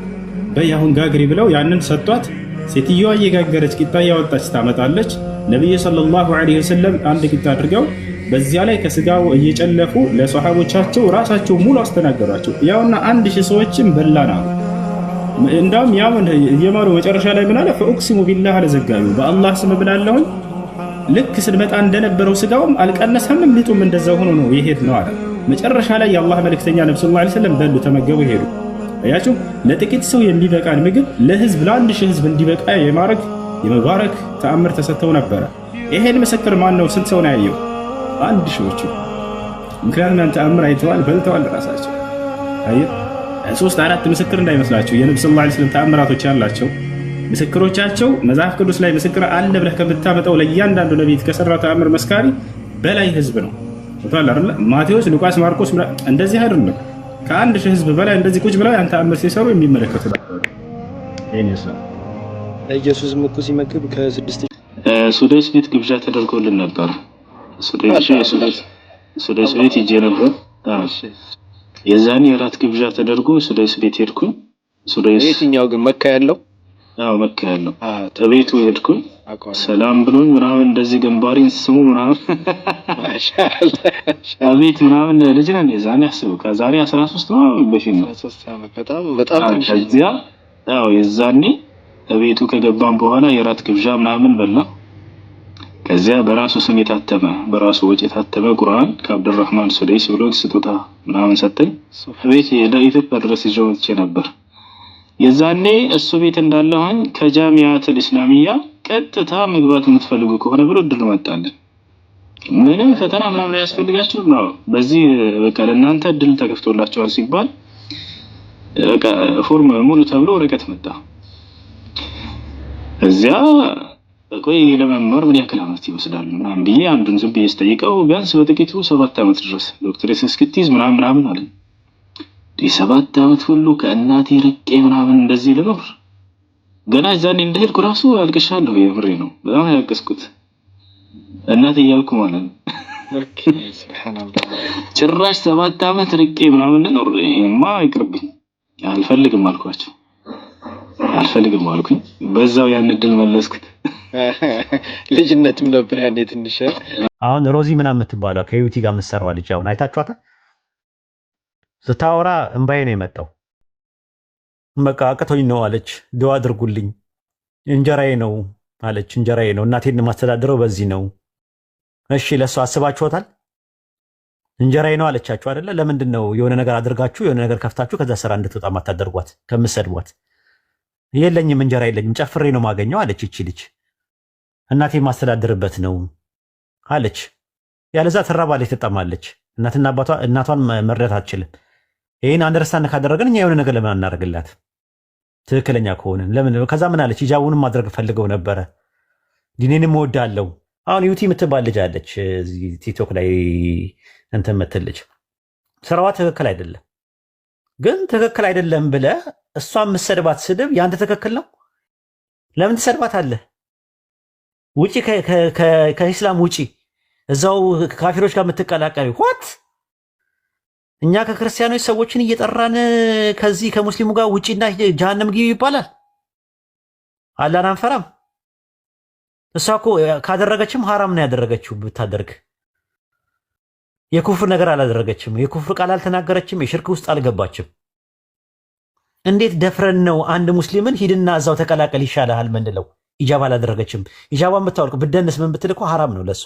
በያሁን ጋግሪ ብለው ያንን ሰጧት። ሴትዮዋ እየጋገረች ቂጣ እያወጣች ታመጣለች። ነቢዩ ሰለላሁ ዐለይሂ ወሰለም አንድ ቂጣ አድርገው በዚያ ላይ ከስጋው እየጨለፉ ለሰሃቦቻቸው ራሳቸው ሙሉ አስተናገሯቸው። ያውና 1000 ሰዎችን በላን አሉ። እንዳውም ያው የማሩ መጨረሻ ላይ ምን አለ? ፈኡክሲሙ ቢላህ አለዘጋዩ በአላህ ስም ብላለሁኝ ልክ ስንመጣ እንደነበረው ስጋውም አልቀነሰም፣ ሊጡም እንደዛው ሆኖ ነው ይሄድ ነው አለ። መጨረሻ ላይ የአላህ መልእክተኛ ነብዩ ሰለላሁ ዐለይሂ ወሰለም በሉ፣ ተመገቡ፣ ሄዱ። አያችሁ፣ ለጥቂት ሰው የሚበቃን ምግብ ለህዝብ ለአንድ ሺህ ህዝብ እንዲበቃ የማድረግ የመባረክ ተአምር ተሰጥተው ነበረ። ይሄን ምስክር ማን ነው? ስንት ሰው ነው ያየው? አንድ ሺዎቹ። ምክንያቱም ያን ተአምር አይተዋል፣ በልተዋል ራሳቸው። አየህ፣ 3-4 ምስክር እንዳይመስላችሁ። የነብዩ ሰለላሁ ዐለይሂ ወሰለም ተአምራቶች ያላቸው ምስክሮቻቸው መጽሐፍ ቅዱስ ላይ ምስክር አለ ብለህ ከምታመጣው ለእያንዳንዱ ነቢይ ከሰራ ተአምር መስካሪ በላይ ህዝብ ነው። ወጣላ አይደል? ማቴዎስ፣ ሉቃስ፣ ማርቆስ እንደዚህ አይደለም። ከአንድ ሺህ ህዝብ በላይ እንደዚህ ቁጭ ብለው ያን ተአምር ሲሰሩ የሚመለከቱ ነበር። ኢየሱስ እኮ ሲመግብ ከ6 ሱዳይስ ቤት ግብዣ ተደርጎልን ነበር። ሱዳይስ ቤት ሂጄ ነበር። የዛኔ የራት ግብዣ ተደርጎ ሱዳይስ ቤት ሄድኩኝ። ሱዳይስ የትኛው ግን መካ ያለው? አዎ መካ ያለው። ተቤቱ ሄድኩኝ። ሰላም ብሎኝ ምናምን እንደዚህ ግንባሬን ስሙ ምናምን ማሻአላህ አቤት ምናምን ልጅ ነን የዛኔ አስበው ከዛሬ 13 ነው በፊት ነው 13 ዓመት በጣም ትንሽ ከዚያ ያው የዛኔ ተቤቱ ከገባን በኋላ የራት ግብዣ ምናምን በላ። ከዚያ በራሱ ስም የታተመ በራሱ ወጪ የታተመ ቁርአን ከአብዱራህማን ሱዳይስ ብሎ ስጦታ ምናምን ሰጠኝ። ቤት ለኢትዮጵያ ድረስ ይዤው መጥቼ ነበር። የዛኔ እሱ ቤት እንዳለሁኝ ከጃሚዓቱል ኢስላሚያ ቀጥታ መግባት የምትፈልጉ ከሆነ ብሎ እድል መጣልን። ምንም ፈተና ምናምን ያስፈልጋችሁ ነው። በዚህ በቃ ለእናንተ እድል ተከፍቶላችኋል ሲባል በቃ ፎርም ሙሉ ተብሎ ወረቀት መጣ። እዚያ ቆይ ለመማር ምን ያክል አመት ይወስዳል ምናምን ብዬ አንዱን ዝም ብዬ ስጠይቀው ቢያንስ በጥቂቱ 7 አመት ድረስ ዶክተሬት እስክትይዝ ምናምን አለ። 7 አመት ሁሉ ከእናቴ ርቄ ምናምን እንደዚህ ልኖር? ገና ዛኔ እንደሄድኩ ራሱ አልቅሻለሁ። የምሬ ነው፣ በጣም ያለቀስኩት እናቴ እያልኩ ማለት ነው። ሱብሃንአላህ ጭራሽ 7 አመት ርቄ ምናምን ልኖር? ይሄማ ይቅርብኝ፣ አልፈልግም አልኳቸው። አልፈልግም አልኩኝ። በዛው ያን እድል መለስኩት። ልጅነትም ነበር ያኔ ትንሽ። አሁን ሮዚ ምናምን የምትባለው ከዩቲ ጋር የምትሰራው ልጅ አሁን አይታችኋታል? ስታወራ እንባዬ ነው የመጣው። በቃ አቅቶኝ ነው አለች። ድዋ አድርጉልኝ፣ እንጀራዬ ነው አለች። እንጀራዬ ነው፣ እናቴን የማስተዳድረው በዚህ ነው። እሺ ለእሱ አስባችኋታል? እንጀራዬ ነው አለቻችሁ አይደለ? ለምንድን ነው የሆነ ነገር አድርጋችሁ የሆነ ነገር ከፍታችሁ ከዛ ስራ እንድትወጣ ማታደርጓት? ከምትሰድቧት የለኝም እንጀራ የለኝም ጨፍሬ ነው ማገኘው አለች። እቺ ልጅ እናቴ ማስተዳድርበት ነው አለች። ያለዛ ትራባለች፣ ትጠማለች። እናትና አባቷ እናቷን መርዳት አትችልም። ይሄን አንደርስታንድ ካደረገን እኛ የሆነ ነገር ለምን አናደርግላት? ትክክለኛ ከሆነ ለምን? ከዛ ምን አለች? ሂጃቡንም ማድረግ ፈልገው ነበረ፣ ዲኔንም እወዳለሁ። አሁን ዩቲ የምትባል ልጅ አለች እዚህ ቲክቶክ ላይ እንትን የምትል ልጅ፣ ስራዋ ትክክል አይደለም። ግን ትክክል አይደለም ብለህ እሷን የምትሰድባት ስድብ ያንተ ትክክል ነው? ለምን ትሰድባታለህ? ውጪ ከኢስላም ውጪ፣ እዛው ካፊሮች ጋር የምትቀላቀሉ ሆት እኛ ከክርስቲያኖች ሰዎችን እየጠራን ከዚህ ከሙስሊሙ ጋር ውጪና ጀሃነም ግቢ ይባላል። አላህን አንፈራም? እሷ እኮ ካደረገችም ሐራም ነው ያደረገችው። ብታደርግ የኩፍር ነገር አላደረገችም። የኩፍር ቃል አልተናገረችም። የሽርክ ውስጥ አልገባችም። እንዴት ደፍረን ነው አንድ ሙስሊምን ሂድና እዛው ተቀላቀል ይሻልሃል ምንለው? ኢጃባ አላደረገችም። ኢጃባን ብታወልቅ ብደንስ ምን ብትል እኮ ሐራም ነው ለሷ።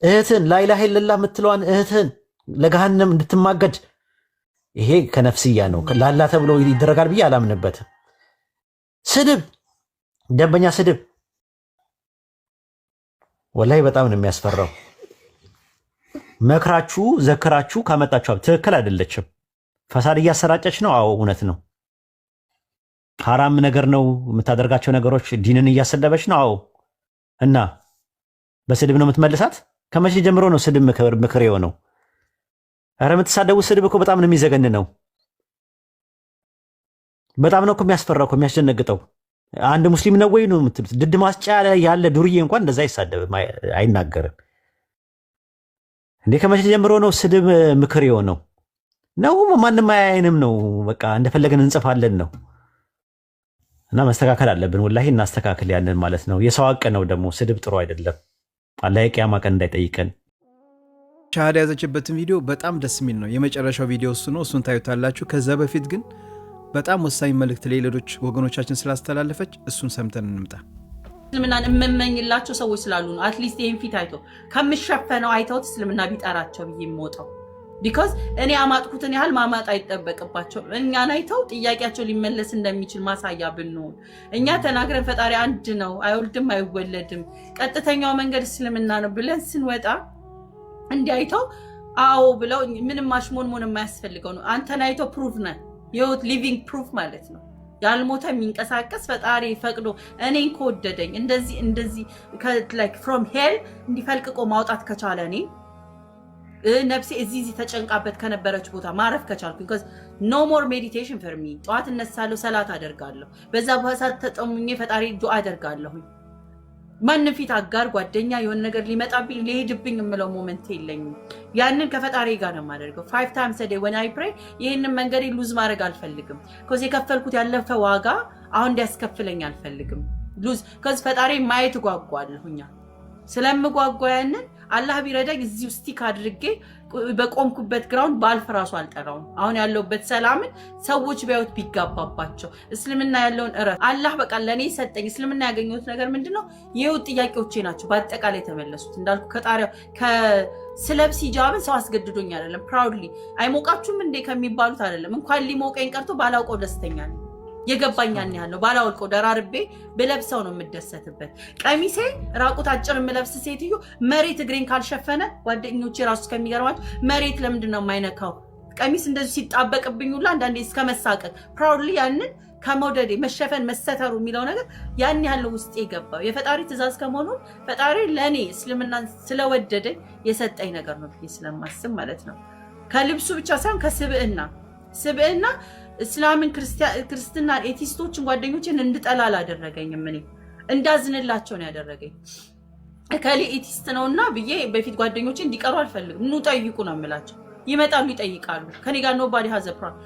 እህትን ላኢላሃ ኢለላህ የምትለዋን እህትን ለገሃነም እንድትማገድ ይሄ ከነፍስያ ነው። ላላ ተብሎ ይደረጋል ብዬ አላምንበትም። ስድብ፣ ደንበኛ ስድብ ወላሂ በጣም ነው የሚያስፈራው። መክራችሁ ዘክራችሁ ካመጣችሁ ትክክል አይደለችም። ፈሳድ እያሰራጨች ነው። አዎ እውነት ነው። ሐራም ነገር ነው የምታደርጋቸው ነገሮች። ዲንን እያሰደበች ነው። አዎ እና በስድብ ነው የምትመልሳት? ከመቼ ጀምሮ ነው ስድብ ምክር የሆነው? ኧረ የምትሳደቡት ስድብ እኮ በጣም ነው የሚዘገን ነው። በጣም ነው እኮ የሚያስፈራው እኮ የሚያስደነግጠው። አንድ ሙስሊም ነው ወይ ነው የምትሉት? ድድ ማስጫ ያለ ዱርዬ እንኳን እንደዛ አይሳደብም፣ አይናገርም እንዴ። ከመቼ ጀምሮ ነው ስድብ ምክር የሆነው? ነው ማንም አያየንም ነው። በቃ እንደፈለገን እንጽፋለን ነው። እና መስተካከል አለብን። ወላሂ እናስተካክል ያንን ማለት ነው። የሰው ሀቅ ነው ደግሞ ስድብ ጥሩ አይደለም። አላህ የቂያማ ቀን እንዳይጠይቀን። ሻሃዳ ያዘችበትን ቪዲዮ በጣም ደስ የሚል ነው። የመጨረሻው ቪዲዮ እሱ ነው። እሱን ታዩታላችሁ። ከዛ በፊት ግን በጣም ወሳኝ መልእክት ለሌሎች ወገኖቻችን ስላስተላለፈች እሱን ሰምተን እንምጣ። እስልምናን የምመኝላቸው ሰዎች ስላሉ ነው። አትሊስት ይህን ፊት አይተው ከምሸፈነው አይተውት እስልምና ቢጠራቸው ብዬ የምወጣው ቢኮዝ እኔ አማጥኩትን ያህል ማማጥ አይጠበቅባቸው። እኛን አይተው ጥያቄያቸው ሊመለስ እንደሚችል ማሳያ ብንሆን እኛ ተናግረን ፈጣሪ አንድ ነው አይወልድም አይወለድም ቀጥተኛው መንገድ እስልምና ነው ብለን ስንወጣ እንዲያይተው አዎ ብለው ምንም ማሽሞንሞን የማያስፈልገው ነው። አንተን አይተው ፕሩፍ ነህ የህይወት ሊቪንግ ፕሩፍ ማለት ነው። ያልሞተ የሚንቀሳቀስ ፈጣሪ ፈቅዶ እኔን ከወደደኝ እንደዚህ like from hell እንዲፈልቅቆ ማውጣት ከቻለ እኔ ነፍሴ እዚህ ተጨንቃበት ከነበረች ቦታ ማረፍ ከቻልኩ because no more meditation for me ጧት እነሳለሁ ሰላት አደርጋለሁ በዛ በሰዓት ተጠሙኝ ፈጣሪ ዱዓ አደርጋለሁ ማን ፊት አጋር ጓደኛ የሆነ ነገር ሊመጣብኝ ሊሄድብኝ የምለው ሞመንት የለኝም ያንን ከፈጣሪ ጋር ነው ማደርገው 5 times a day when I pray ይሄንን መንገድ ሉዝ ማድረግ አልፈልግም because የከፈልኩት ያለፈ ዋጋ አሁን እንዲያስከፍለኝ አልፈልግም ሉዝ because ፈጣሪ ማየት ጓጓለሁኛ ስለምጓጓ ያንን አላህ ቢረዳኝ እዚህ ስቲክ አድርጌ በቆምኩበት ግራውንድ ባልፍ ራሱ አልጠራው አሁን ያለውበት ሰላምን ሰዎች ቢያዩት ቢጋባባቸው እስልምና ያለውን እረፍ አላህ በቃ ለኔ ሰጠኝ እስልምና ያገኘሁት ነገር ምንድነው የህይወት ጥያቄዎቼ ናቸው በአጠቃላይ ተመለሱት እንዳልኩ ከጣሪያው ከስለብስ ሂጃብን ሰው አስገድዶኝ አይደለም ፕራውድሊ አይሞቃችሁም እንዴ ከሚባሉት አይደለም እንኳን ሊሞቀኝ ቀርቶ ባላውቀው ደስተኛ ነኝ የገባኛን ያለው ባላውልቆ ደራርቤ በለብሰው ነው የምደሰትበት ቀሚሴ ራቁት አጭር የምለብስ ሴትዮ መሬት እግሬን ካልሸፈነ ጓደኞቼ ራሱ ከሚገርማቸው መሬት ለምንድነው የማይነካው ቀሚስ እንደዚህ ሲጣበቅብኝ ሁሉ አንዳንዴ እስከመሳቀቅ ፕራውድሊ ያንን ከመውደዴ መሸፈን መሰተሩ የሚለው ነገር ያን ያለው ውስጥ ይገባው የፈጣሪ ትእዛዝ ከመሆኑ ፈጣሪ ለኔ እስልምና ስለወደደኝ የሰጠኝ ነገር ነው ስለማስብ ማለት ነው ከልብሱ ብቻ ሳይሆን ከስብዕና እስላምን ክርስቲያና ኤቲስቶችን ጓደኞችን እንድጠላል አደረገኝም እኔ እንዳዝንላቸው ነው ያደረገኝ ከሊ ኤቲስት ነውና ብዬ በፊት ጓደኞቼ እንዲቀሩ አልፈልግም ኑ ጠይቁ ነው የምላቸው ይመጣሉ ይጠይቃሉ ከኔ ጋር nobody has a problem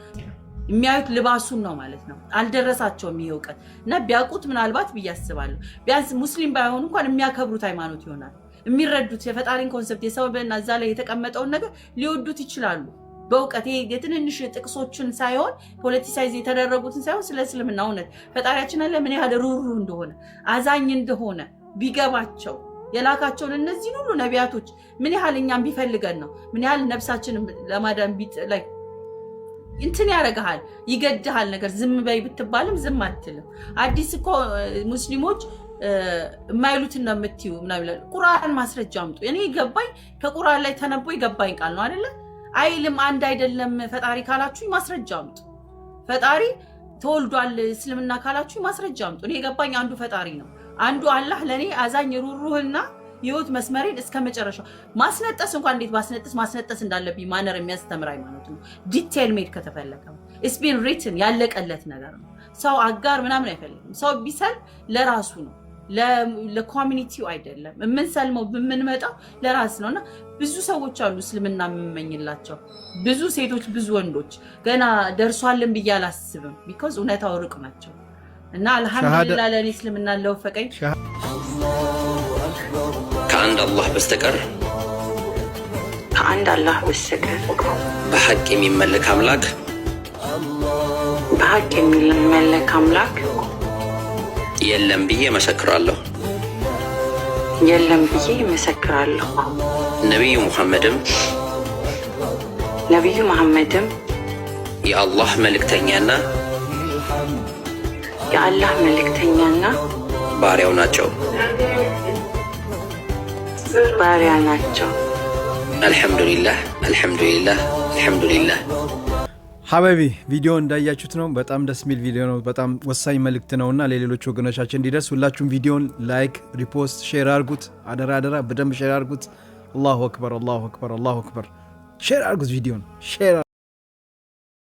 የሚያዩት ልባሱን ነው ማለት ነው አልደረሳቸውም ይሄውቀት እና ቢያቁት ምናልባት ብያስባለሁ ቢያንስ ሙስሊም ባይሆኑ እንኳን የሚያከብሩት ሃይማኖት ይሆናል የሚረዱት የፈጣሪን ኮንሰፕት የሰውበና እዛ ላይ የተቀመጠውን ነገር ሊወዱት ይችላሉ በእውቀት የትንንሽ ጥቅሶችን ሳይሆን ፖለቲሳይዝ የተደረጉትን ሳይሆን ስለ እስልምና እውነት ፈጣሪያችን አለ ምን ያህል ሩሩ እንደሆነ አዛኝ እንደሆነ ቢገባቸው የላካቸውን እነዚህ ሁሉ ነቢያቶች ምን ያህል እኛም ቢፈልገን ነው ምን ያህል ነፍሳችንን ለማዳን ላይ እንትን ያረጋል ይገድሃል ነገር ዝም በይ ብትባልም ዝም አትልም አዲስ እኮ ሙስሊሞች የማይሉትን ነው የምትዩ ምናምን ቁርአን ማስረጃ አምጡ እኔ ገባኝ ከቁርአን ላይ ተነቦ ይገባኝ ቃል ነው አይደለ አይልም አንድ አይደለም ፈጣሪ ካላችሁ ማስረጃ አምጡ ፈጣሪ ተወልዷል እስልምና ካላችሁ ማስረጃ አምጡ እኔ ገባኝ አንዱ ፈጣሪ ነው አንዱ አላህ ለኔ አዛኝ ሩሩህና የህይወት መስመሬን እስከመጨረሻው ማስነጠስ እንኳን እንዴት ማስነጠስ እንዳለብኝ ማነር የሚያስተምር ሃይማኖት ነው ዲቴል ሜድ ከተፈለገ it's been written ያለቀለት ነገር ነው ሰው አጋር ምናምን አይፈልግም ሰው ቢሰል ለራሱ ነው ለኮሚኒቲው አይደለም የምንሰልመው በምንመጣው ለራስ ነውና ብዙ ሰዎች አሉ እስልምና የምመኝላቸው ብዙ ሴቶች ብዙ ወንዶች ገና ደርሷልን ብዬ አላስብም because እውነታው ሩቅ ናቸው እና አልহামዱሊላህ ለኔ እስልምና ለወፈቀኝ ከአንድ አላህ በስተቀር በሐቅ የሚመለክ አምላክ የለም ብዬ መሰክራለሁ ነብዩ መሐመድም የአላህ መልእክተኛና ባሪያው ናቸው አልহামዱሊላህ ሀበቢ ቪዲዮ እንዳያችሁት ነው በጣም ደስ የሚል ቪዲዮ ነው በጣም ወሳኝ መልእክት ነውና ለሌሎች ወገኖቻችን እንዲደርስ ሁላችሁም ቪዲዮን ላይክ ሪፖስት ሼር አድርጉት አደራ በደንብ ሼር አድርጉት አላሁ አክበር ሼር አድርጉት ቪዲዮን ሼር